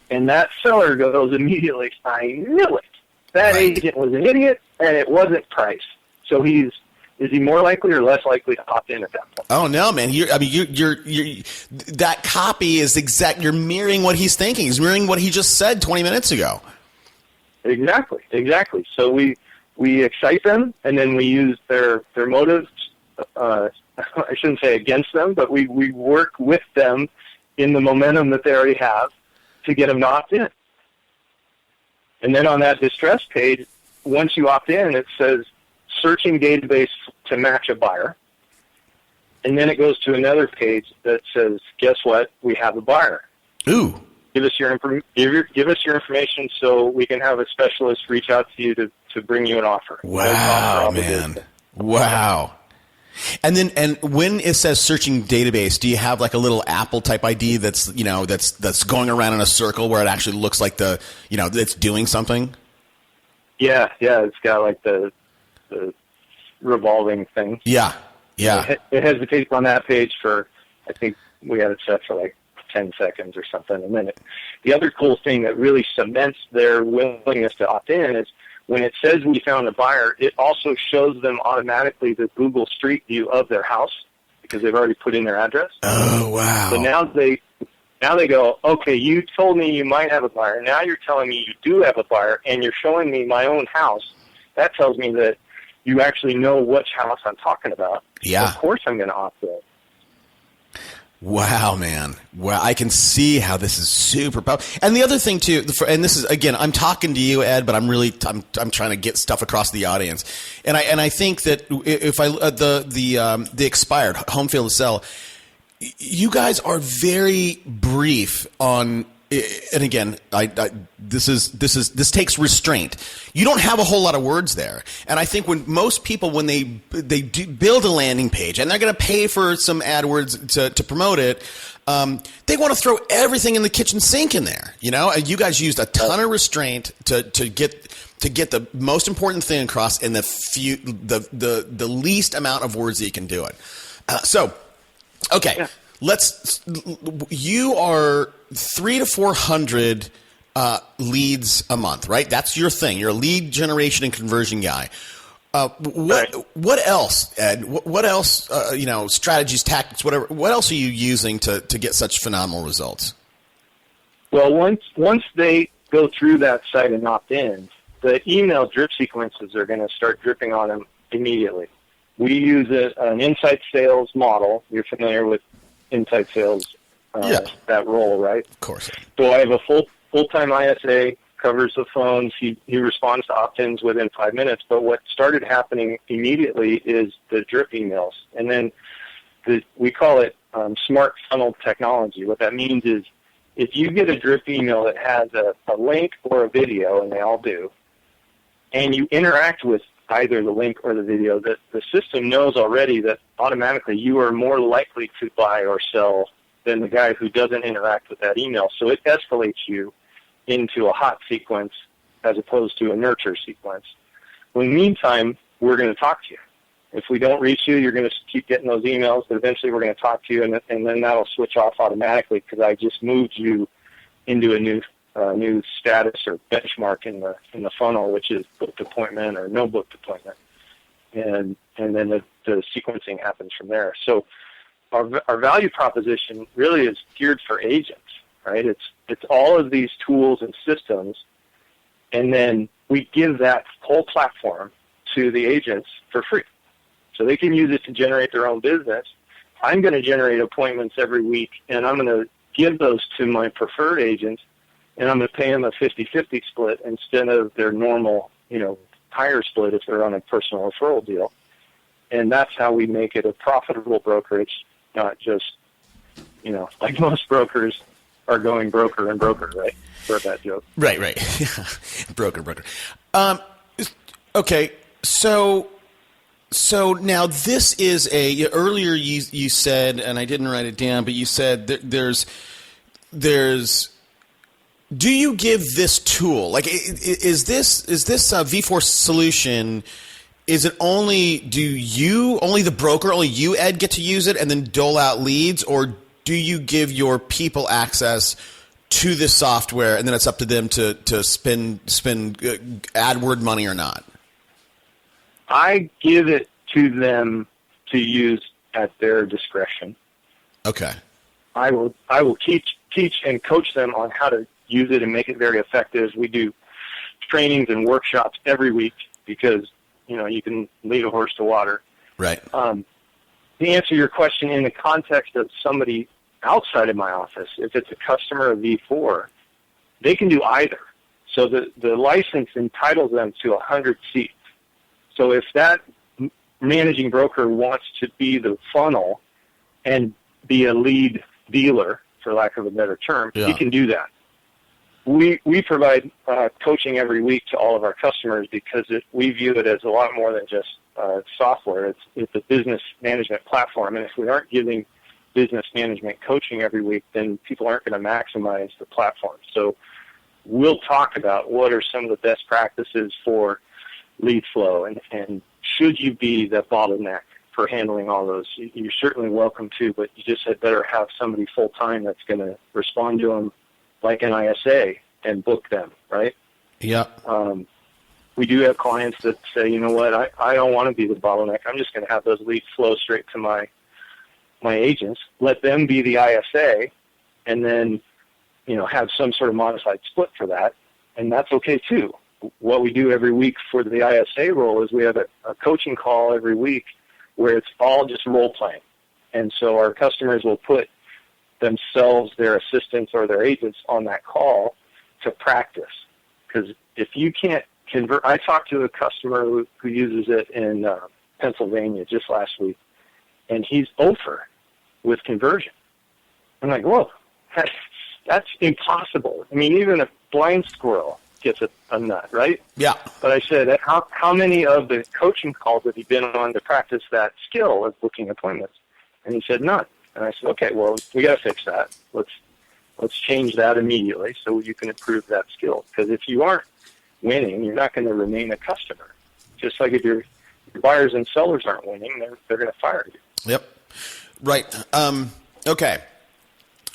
And that seller goes immediately, I knew it. That right. agent was an idiot, and it wasn't price. So is he more likely or less likely to opt in at that point? Oh no, man! You're that copy is exact. You're mirroring what he's thinking. He's mirroring what he just said 20 minutes ago. Exactly. So we excite them, and then we use their motives. I shouldn't say against them, but we work with them in the momentum that they already have to get them to opt in. And then on that distress page, once you opt in, it says searching database to match a buyer. And then it goes to another page that says, guess what? We have a buyer. Ooh. Give us your information so we can have a specialist reach out to you to bring you an offer. Wow, man. Wow. And when it says searching database, do you have like a little Apple type ID that's going around in a circle where it actually looks like it's doing something? Yeah, it's got like the revolving thing. Yeah. It hesitates on that page for, I think we had it set for like 10 seconds or something. And then the other cool thing that really cements their willingness to opt in is when it says we found a buyer, it also shows them automatically the Google Street View of their house because they've already put in their address. Oh, wow. So now they go, okay, you told me you might have a buyer. Now you're telling me you do have a buyer, and you're showing me my own house. That tells me that you actually know which house I'm talking about. Yeah. Of course I'm going to opt in. Wow, man. Wow, I can see how this is super powerful. And the other thing too, and this is again, I'm talking to you, Ed, but I'm trying to get stuff across the audience. And I think that if the expired home field to sell, you guys are very brief on. And again, this takes restraint. You don't have a whole lot of words there, and I think when most people, when they do build a landing page and they're going to pay for some AdWords to promote it, they want to throw everything in the kitchen sink in there. You know, you guys used a ton of restraint to get the most important thing across in the least amount of words that you can do it. Okay. Yeah. You are 300 to 400 leads a month, right? That's your thing. You're a lead generation and conversion guy. What else, Ed? What else? Strategies, tactics, whatever. What else are you using to get such phenomenal results? Well, once they go through that site and opt in, the email drip sequences are going to start dripping on them immediately. We use an inside sales model. You're familiar with inside sales, that role, right? Of course. So I have a full-time ISA, covers the phones. He responds to opt-ins within 5 minutes. But what started happening immediately is the drip emails. And then we call it smart funnel technology. What that means is if you get a drip email that has a link or a video, and they all do, and you interact with either the link or the video, that the system knows already that automatically you are more likely to buy or sell than the guy who doesn't interact with that email. So it escalates you into a hot sequence as opposed to a nurture sequence. In the meantime, we're going to talk to you. If we don't reach you, you're going to keep getting those emails, but eventually we're going to talk to you, and then that'll switch off automatically because I just moved you into a new status or benchmark in the funnel, which is booked appointment or no booked appointment, and then the sequencing happens from there. So our value proposition really is geared for agents, right? It's all of these tools and systems, and then we give that whole platform to the agents for free, so they can use it to generate their own business. I'm going to generate appointments every week, and I'm going to give those to my preferred agents, and I'm going to pay them a 50-50 split instead of their normal, higher split if they're on a personal referral deal. And that's how we make it a profitable brokerage, not just, like most brokers are going broker and broker, right? For that joke. Right. broker. Okay, so now this is earlier you said, and I didn't write it down, but you said there's do you give this tool, like, is this V4 solution, is it only the broker, only you, Ed, get to use it and then dole out leads, or do you give your people access to this software and then it's up to them to spend AdWord money or not? I give it to them to use at their discretion. Okay. I will teach and coach them on how to use it and make it very effective. We do trainings and workshops every week because, you can lead a horse to water. Right. To answer your question in the context of somebody outside of my office, if it's a customer of V4, they can do either. So the license entitles them to 100 seats. So if that managing broker wants to be the funnel and be a lead dealer, for lack of a better term, he can do that. We provide coaching every week to all of our customers because we view it as a lot more than just software. It's a business management platform, and if we aren't giving business management coaching every week, then people aren't going to maximize the platform. So we'll talk about what are some of the best practices for lead flow, and should you be the bottleneck for handling all those, you're certainly welcome to, but you just had better have somebody full-time that's going to respond to them like an ISA and book them, right? Yeah. We do have clients that say, you know what, I don't want to be the bottleneck. I'm just going to have those leads flow straight to my agents, let them be the ISA, and then, have some sort of modified split for that, and that's okay too. What we do every week for the ISA role is we have a coaching call every week where it's all just role playing. And so our customers will put themselves, their assistants, or their agents on that call to practice. Because if you can't convert, I talked to a customer who uses it in Pennsylvania just last week, and he's over with conversion. I'm like, whoa, that's impossible. I mean, even a blind squirrel gets a nut, right? Yeah. But I said, how many of the coaching calls have you been on to practice that skill of booking appointments? And he said, none. And I said, okay, well, we got to fix that. Let's change that immediately so you can improve that skill. Because if you aren't winning, you're not going to remain a customer. Just like if your buyers and sellers aren't winning, they're going to fire you. Yep. Right. Okay.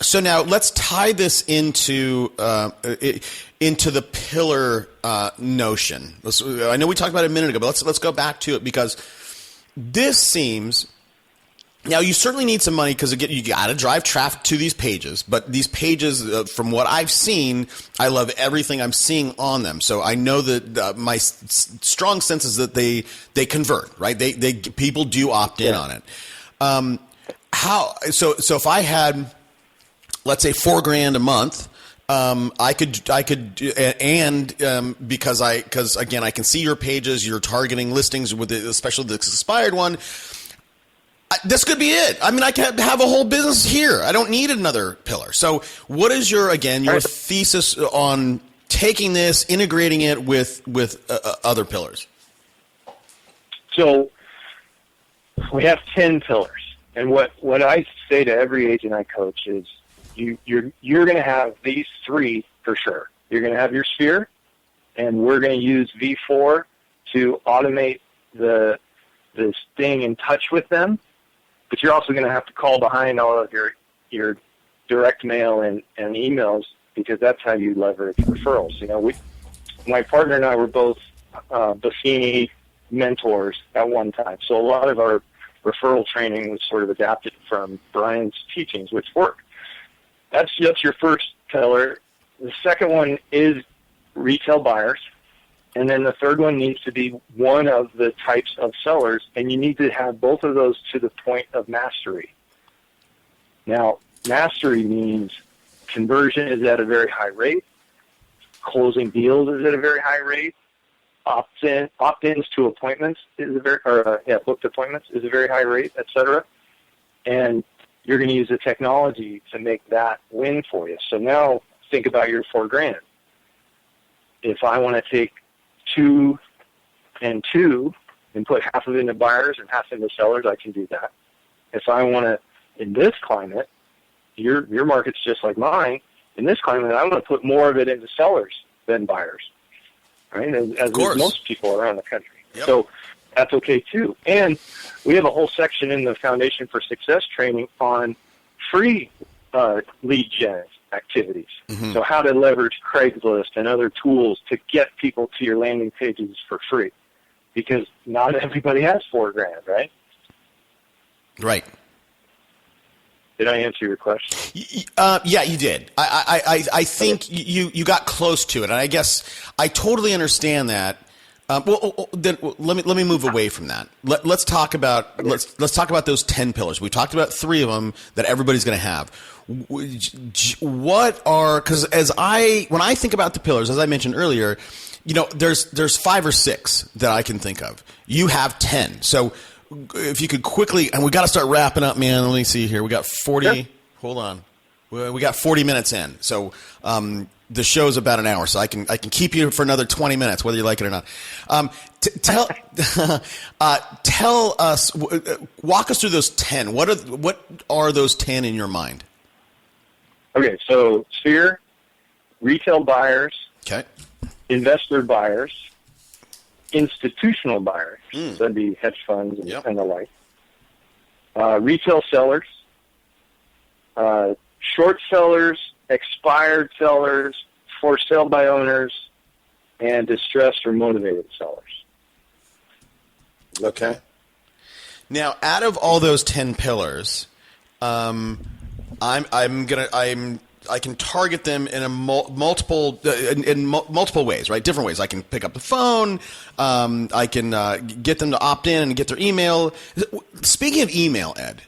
So now let's tie this into the pillar notion. I know we talked about it a minute ago, but let's go back to it, because this seems. Now, you certainly need some money because, again, you got to drive traffic to these pages. But these pages, from what I've seen, I love everything I'm seeing on them. So I know that my strong sense is that they convert, right? They people do opt in on it. So if I had, let's say, $4,000 a month, I could, and because again, I can see your pages, you're targeting listings with especially the expired one. This could be it. I mean, I can have a whole business here. I don't need another pillar. So what is your thesis on taking this, integrating it with other pillars? So we have 10 pillars. And what I say to every agent I coach is you're going to have these three for sure. You're going to have your sphere, and we're going to use V4 to automate the staying in touch with them. But you're also going to have to call behind all of your direct mail and emails, because that's how you leverage referrals. You know, my partner and I were both Buffini mentors at one time. So a lot of our referral training was sort of adapted from Brian's teachings, which worked. That's your first pillar. The second one is retail buyers. And then the third one needs to be one of the types of sellers, and you need to have both of those to the point of mastery. Now, mastery means conversion is at a very high rate, closing deals is at a very high rate, opt-ins to appointments is booked appointments is a very high rate, etc. And you're going to use the technology to make that win for you. So now think about your $4,000. If I want to take 2 and 2 and put half of it into buyers and half into sellers, I can do that. If I want to, in this climate, your market's just like mine. In this climate, I want to put more of it into sellers than buyers, right? As most people around the country. Yep. So that's okay too. And we have a whole section in the Foundation for Success training on free lead gen activities. Mm-hmm. So how to leverage Craigslist and other tools to get people to your landing pages for free, because not everybody has $4,000, right? Right. Did I answer your question? Yeah, you did. I think you got close to it, and I guess I totally understand that. Then let me move away from that. Let's talk about those 10 pillars. We talked about 3 of them that everybody's going to have. What are, because when I think about the pillars, as I mentioned earlier, you know, there's 5 or 6 that I can think of. You have 10. So if you could quickly, and we got to start wrapping up, man. Let me see here. We got 40. Sure. Hold on. We got 40 minutes in. So the show's about an hour, so I can keep you for another 20 minutes, whether you like it or not. Tell us, walk us through those 10. What are those 10 in your mind? Okay, so sphere, retail buyers, okay, investor buyers, institutional buyers, so that'd be hedge funds and the like, retail sellers, short sellers, expired sellers, for sale by owners, and distressed or motivated sellers. Okay. Now, out of all those 10 pillars, I can target them in a multiple ways, right? Different ways. I can pick up the phone. I can get them to opt in and get their email. Speaking of email, Ed,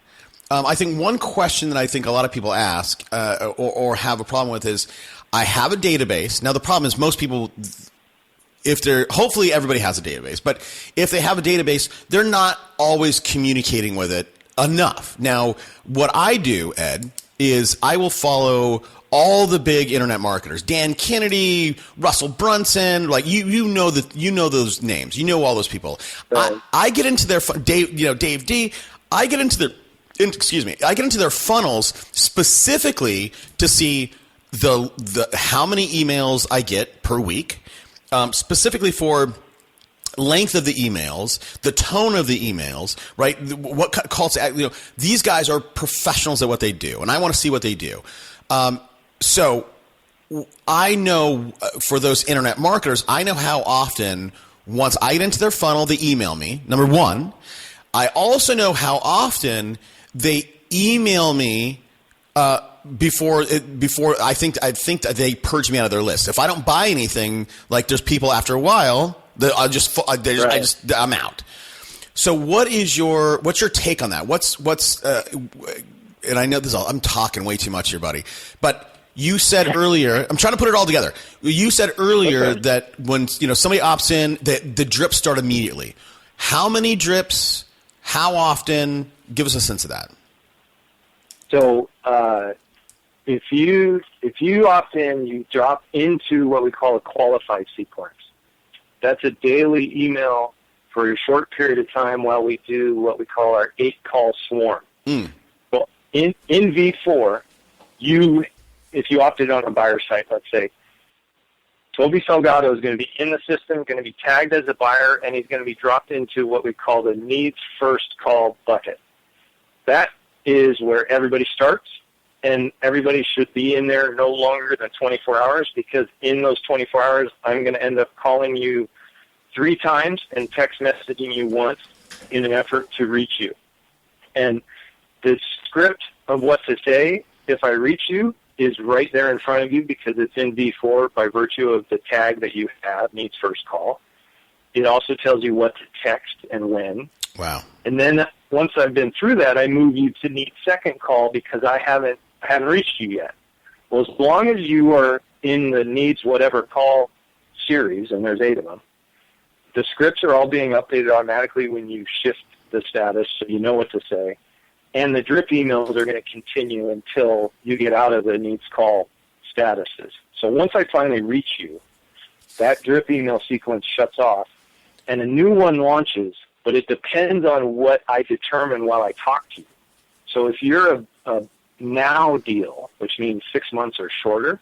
I think one question that I think a lot of people ask or have a problem with is, I have a database. Now, the problem is most people, hopefully everybody has a database, but if they have a database, they're not always communicating with it enough. Now, what I do, Ed, is I will follow all the big internet marketers, Dan Kennedy, Russell Brunson, like you know those names, you know all those people. Right. I get into their Dave D. I get into their funnels specifically to see the how many emails I get per week, specifically for length of the emails, the tone of the emails, right? What calls to act, these guys are professionals at what they do, and I want to see what they do. So I know for those internet marketers, I know how often, once I get into their funnel, they email me, number one. I also know how often they email me before I think that they purge me out of their list. If I don't buy anything, like there's people after a while that I'm out. So what's your take on that? And I know I'm talking way too much here, buddy, but you said earlier, I'm trying to put it all together. You said earlier that when somebody opts in, that the drips start immediately. How many drips? How often? Give us a sense of that. So if you opt in, you drop into what we call a qualified sequence. That's a daily email for a short period of time while we do what we call our 8-call swarm. Well, in V4, if you opted on a buyer site, let's say, Toby Salgado is going to be in the system, going to be tagged as a buyer, and he's going to be dropped into what we call the needs first call bucket. That is where everybody starts, and everybody should be in there no longer than 24 hours, because in those 24 hours, I'm going to end up calling you 3 times and text messaging you once in an effort to reach you. And the script of what to say if I reach you is right there in front of you, because it's in V4 by virtue of the tag that you have, needs first call. It also tells you what to text and when. Wow. And then once I've been through that, I move you to need second call, because I haven't reached you yet. Well, as long as you are in the needs whatever call series, and there's 8 of them, the scripts are all being updated automatically when you shift the status, so you know what to say. And the drip emails are going to continue until you get out of the needs call statuses. So once I finally reach you, that drip email sequence shuts off, and a new one launches, but it depends on what I determine while I talk to you. So if you're a now deal, which means 6 months or shorter,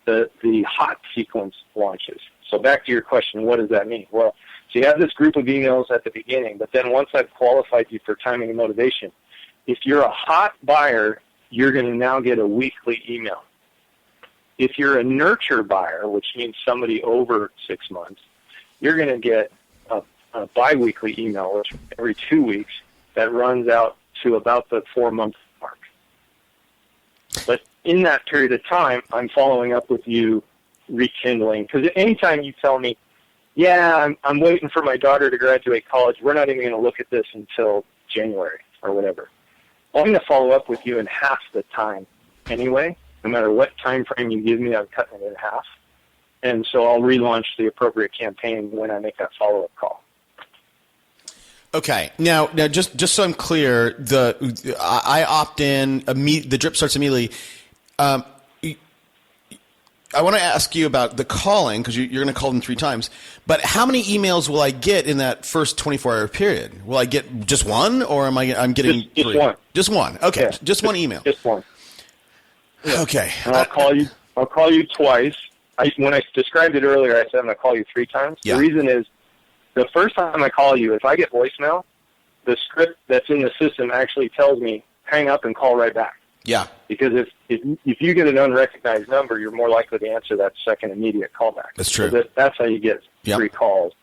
the hot sequence launches. So back to your question, what does that mean? Well, so you have this group of emails at the beginning, but then once I've qualified you for timing and motivation, if you're a hot buyer, you're going to now get a weekly email. If you're a nurture buyer, which means somebody over 6 months, you're going to get a biweekly email, which every 2 weeks, that runs out to about the 4-month mark. But in that period of time, I'm following up with you, rekindling, because anytime you tell me, yeah, I'm waiting for my daughter to graduate college, we're not even going to look at this until January or whatever. Well, I'm going to follow up with you in half the time anyway. No matter what time frame you give me, I'm cutting it in half. And so I'll relaunch the appropriate campaign when I make that follow-up call. Okay. Now, just so I'm clear, I opt in. The drip starts immediately. I want to ask you about the calling, because you're going to call them 3 times. But how many emails will I get in that first 24-hour period? Will I get just one, or I'm getting just 3? One. Just one. Okay, yeah, just one email. Just one. Yeah. Okay. And I'll call you twice. When I described it earlier, I said I'm going to call you 3 times. Yeah. The reason is, the first time I call you, if I get voicemail, the script that's in the system actually tells me, hang up and call right back. Yeah. Because if you get an unrecognized number, you're more likely to answer that second immediate callback. That's true. So that's how you get 3 calls.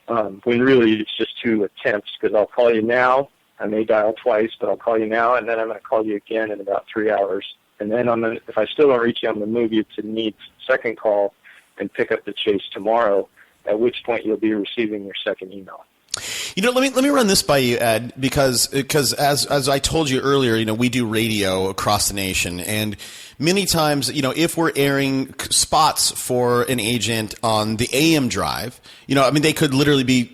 When really it's just 2 attempts, because I'll call you now. I may dial twice, but I'll call you now, and then I'm going to call you again in about 3 hours. And then if I still don't reach you, I'm going to move you to need second call and pick up the chase tomorrow, at which point you'll be receiving your second email. Let me run this by you, Ed, because as I told you earlier, we do radio across the nation, and many times, if we're airing spots for an agent on the AM drive, they could literally be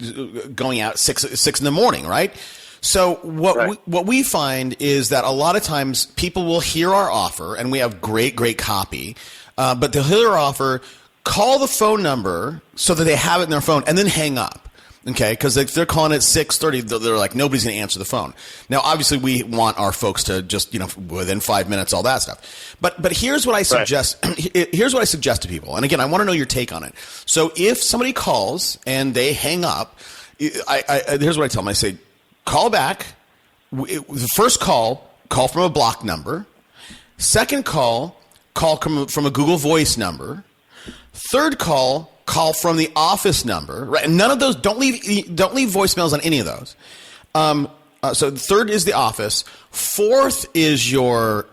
going out six in the morning, right? So what we find is that a lot of times people will hear our offer, and we have great copy, but they'll hear our offer, call the phone number so that they have it in their phone, and then hang up. Okay, because if they're calling at 6:30, they're like, nobody's going to answer the phone. Now, obviously, we want our folks to just, within 5 minutes, all that stuff. But here's what I suggest. Here's what I suggest to people. And again, I want to know your take on it. So if somebody calls and they hang up, here's what I tell them. I say, call back. The first call from a block number. Second call from a Google Voice number. Third call from the office number, right? And none of those, don't leave voicemails on any of those. So the third is the office. Fourth is your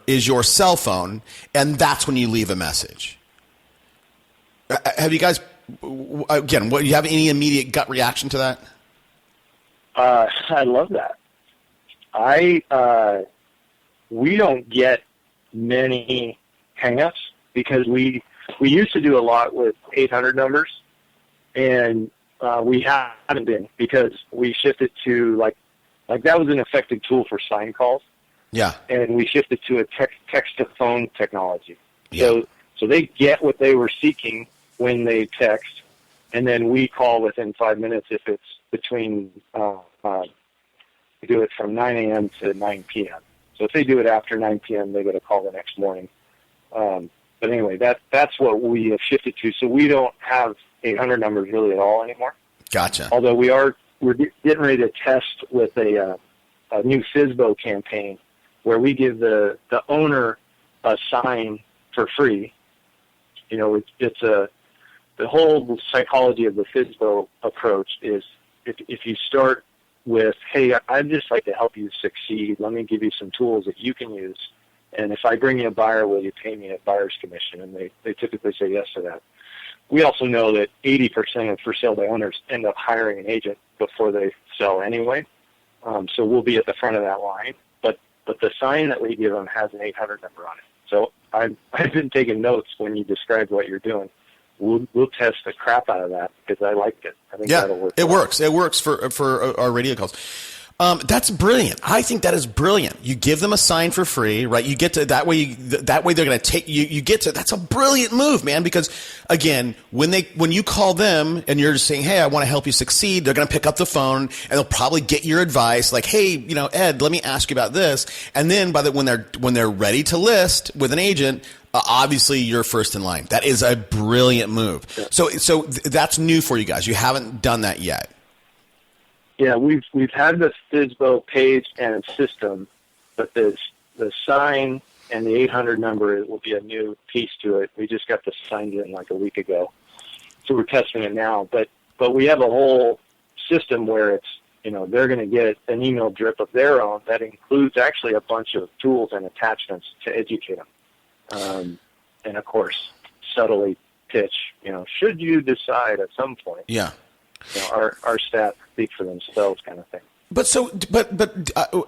cell phone, and that's when you leave a message. Have you guys, again, you have any immediate gut reaction to that? I love that. We don't get many hangups because we used to do a lot with 800 numbers, and we haven't been because we shifted to like that was an effective tool for sign calls. Yeah. And we shifted to a text to phone technology. Yeah. So they get what they were seeking when they text, and then we call within 5 minutes if it's between we do it from 9 a.m. to 9 p.m. So if they do it after 9 p.m., they get a call the next morning. But anyway, that's what we have shifted to. So we don't have 800 numbers really at all anymore. Gotcha. Although we're getting ready to test with a new FSBO campaign where we give the owner a sign for free. It's the whole psychology of the FSBO approach is if you start with, hey, I'd just like to help you succeed. Let me give you some tools that you can use. And if I bring you a buyer, will you pay me a buyer's commission? And they typically say yes to that. We also know that 80% of for sale by owners end up hiring an agent before they sell anyway. So we'll be at the front of that line. But the sign that we give them has an 800 number on it. So I've been taking notes when you described what you're doing. We'll test the crap out of that because I liked it. I think that'll work. It works. It works for our radio calls. That's brilliant. I think that is brilliant. You give them a sign for free, right? You get to that way they're going to take you. You get to that's a brilliant move, man. Because again, when you call them and you're just saying, "Hey, I want to help you succeed," they're going to pick up the phone and they'll probably get your advice, like, "Hey, Ed, let me ask you about this." And then when they're ready to list with an agent, obviously you're first in line. That is a brilliant move. Yeah. So that's new for you guys. You haven't done that yet. Yeah, we've had the FSBO page and system, but the sign and the 800 number will be a new piece to it. We just got the signed in like a week ago, so we're testing it now. But we have a whole system where it's they're going to get an email drip of their own that includes actually a bunch of tools and attachments to educate them, and of course subtly pitch. Should you decide at some point? Yeah. Our stats speak for themselves, kind of thing. But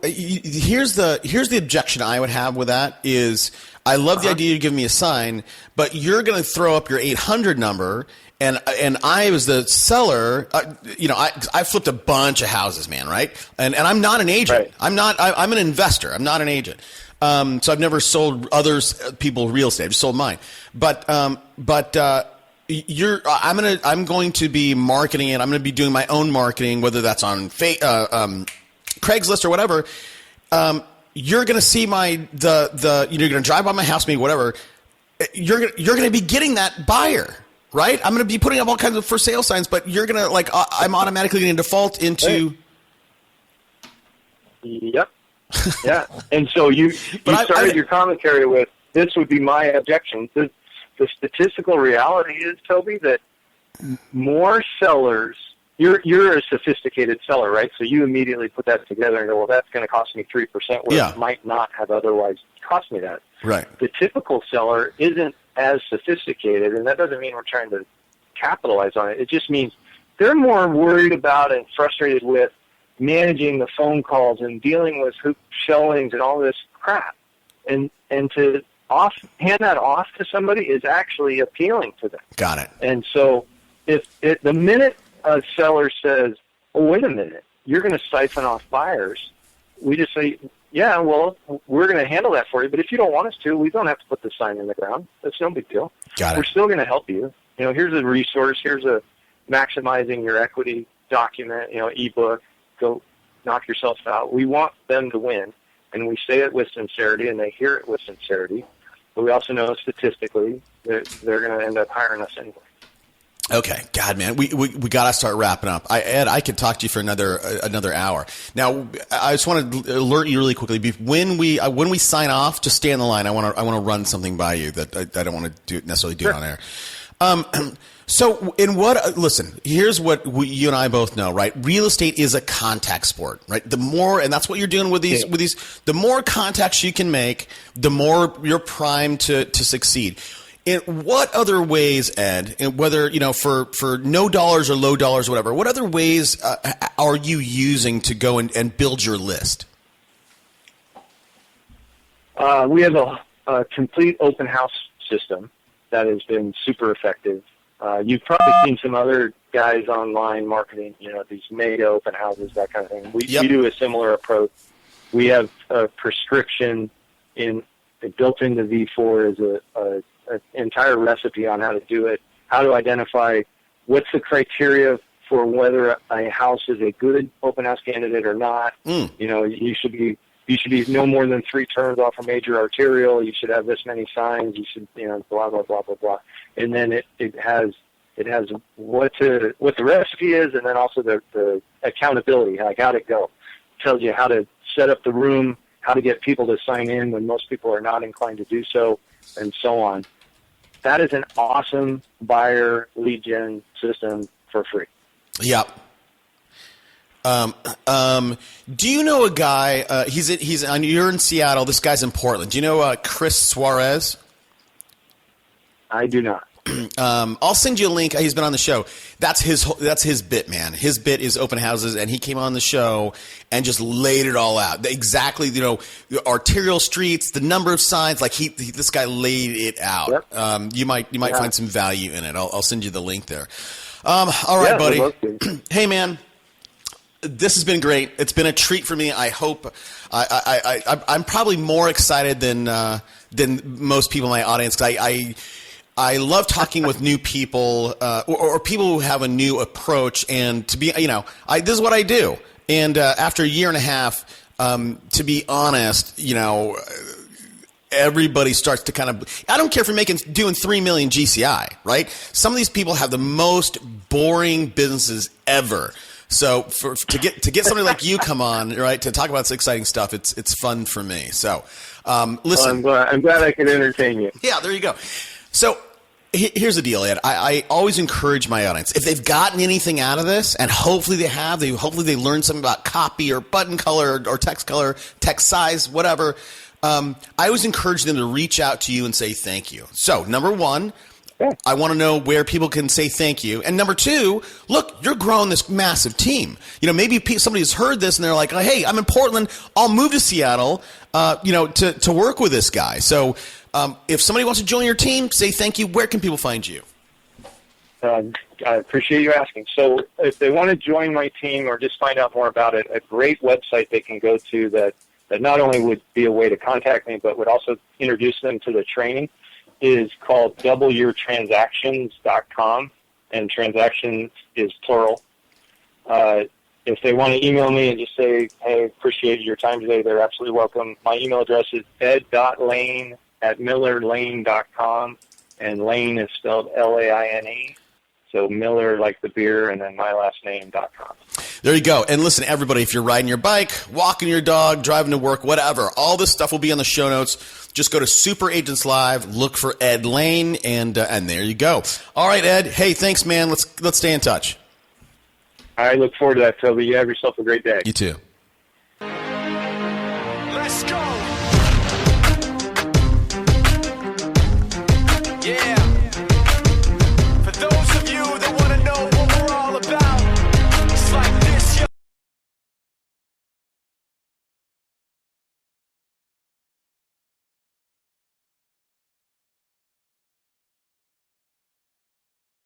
here's the objection I would have with that is I love the idea you give me a sign, but you're going to throw up your 800 number, and I was the seller. I flipped a bunch of houses, man, right? And I'm not an agent. Right. I'm an investor. I'm not an agent. So I've never sold people real estate. I've just sold mine. I'm going to be marketing it. I'm going to be doing my own marketing, whether that's on Craigslist or whatever. You're going to see you're going to drive by my house, maybe whatever. You're going to be getting that buyer, right? I'm going to be putting up all kinds of for sale signs, but you're going to I'm automatically going to default into. Yep. Yeah. And so you started your commentary with, this would be my objection. The statistical reality is, Toby, that more sellers, you're a sophisticated seller, right? So you immediately put that together and go, well, that's going to cost me 3%, where it might not have otherwise cost me that. Right. The typical seller isn't as sophisticated, and that doesn't mean we're trying to capitalize on it. It just means they're more worried about and frustrated with managing the phone calls and dealing with hoop showings and all this crap. And to hand that off to somebody is actually appealing to them. Got it. And so the minute a seller says, oh, wait a minute, you're going to siphon off buyers, we just say, yeah, well, we're going to handle that for you. But if you don't want us to, we don't have to put the sign in the ground. That's no big deal. Got it. We're still going to help you. Here's a resource. Here's a maximizing your equity document, ebook. Go knock yourself out. We want them to win, and we say it with sincerity, and they hear it with sincerity. But we also know statistically that they're going to end up hiring us anyway. Okay, God, man, we got to start wrapping up. Ed, I could talk to you for another hour. Now, I just want to alert you really quickly. When we sign off, just stay on the line. I want to run something by you that I don't want to necessarily do it on air. So listen, here's what you and I both know, right? Real estate is a contact sport, right? The more, and that's what you're doing with these, the more contacts you can make, the more you're primed to succeed. In what other ways, Ed, and whether, for no dollars or low dollars or whatever, what other ways are you using to go and build your list? We have a complete open house system that has been super effective. You've probably seen some other guys online marketing, these mega open houses, that kind of thing. We do a similar approach. We have a prescription built into V4 as an entire recipe on how to do it, how to identify what's the criteria for whether a house is a good open house candidate or not. You should be no more than 3 turns off a major arterial. You should have this many signs. You should, blah, blah, blah, blah, blah. And then it has what the recipe is, and then also the accountability, like how to go. It tells you how to set up the room, how to get people to sign in when most people are not inclined to do so, and so on. That is an awesome buyer lead gen system for free. Yep. Do you know a guy? You're in Seattle. This guy's in Portland. Do you know Chris Suarez? I do not. I'll send you a link. He's been on the show. That's his bit, man. His bit is open houses, and he came on the show and just laid it all out. Exactly, the arterial streets, the number of signs. Like this guy laid it out. Yep. You might find some value in it. I'll send you the link there. All right, buddy. Hey, man. This has been great. It's been a treat for me. I hope I'm probably more excited than most people in my audience, because I love talking with new people or people who have a new approach. And to be, this is what I do. And after a year and a half, to be honest, everybody starts to kind of, I don't care if you're doing 3 million GCI, right? Some of these people have the most boring businesses ever. So to get somebody like you come on, right, to talk about this exciting stuff, it's fun for me. So listen, I'm glad I can entertain you. Yeah, there you go. So here's the deal, Ed. I always encourage my audience, if they've gotten anything out of this, and hopefully they have, hopefully they learned something about copy or button color, text size, whatever. I always encourage them to reach out to you and say thank you. So number one, I want to know where people can say thank you. And number two, look, you're growing this massive team. Maybe somebody has heard this and they're like, hey, I'm in Portland. I'll move to Seattle, to work with this guy. So if somebody wants to join your team, say thank you. Where can people find you? I appreciate you asking. So if they want to join my team or just find out more about it, a great website they can go to that not only would be a way to contact me, but would also introduce them to the training, is called doubleyourtransactions.com, and transactions is plural. If they want to email me and just say, hey, appreciate your time today, they're absolutely welcome. My email address is ed.laine@millerlaine.com, and Laine is spelled Laine. So Miller, like the beer, and then my last name.com. There you go. And listen, everybody, if you're riding your bike, walking your dog, driving to work, whatever, all this stuff will be on the show notes. Just go to Super Agents Live, look for Ed Laine, and there you go. All right, Ed. Hey, thanks, man. Let's stay in touch. I look forward to that, Toby. You have yourself a great day. You too. Let's go.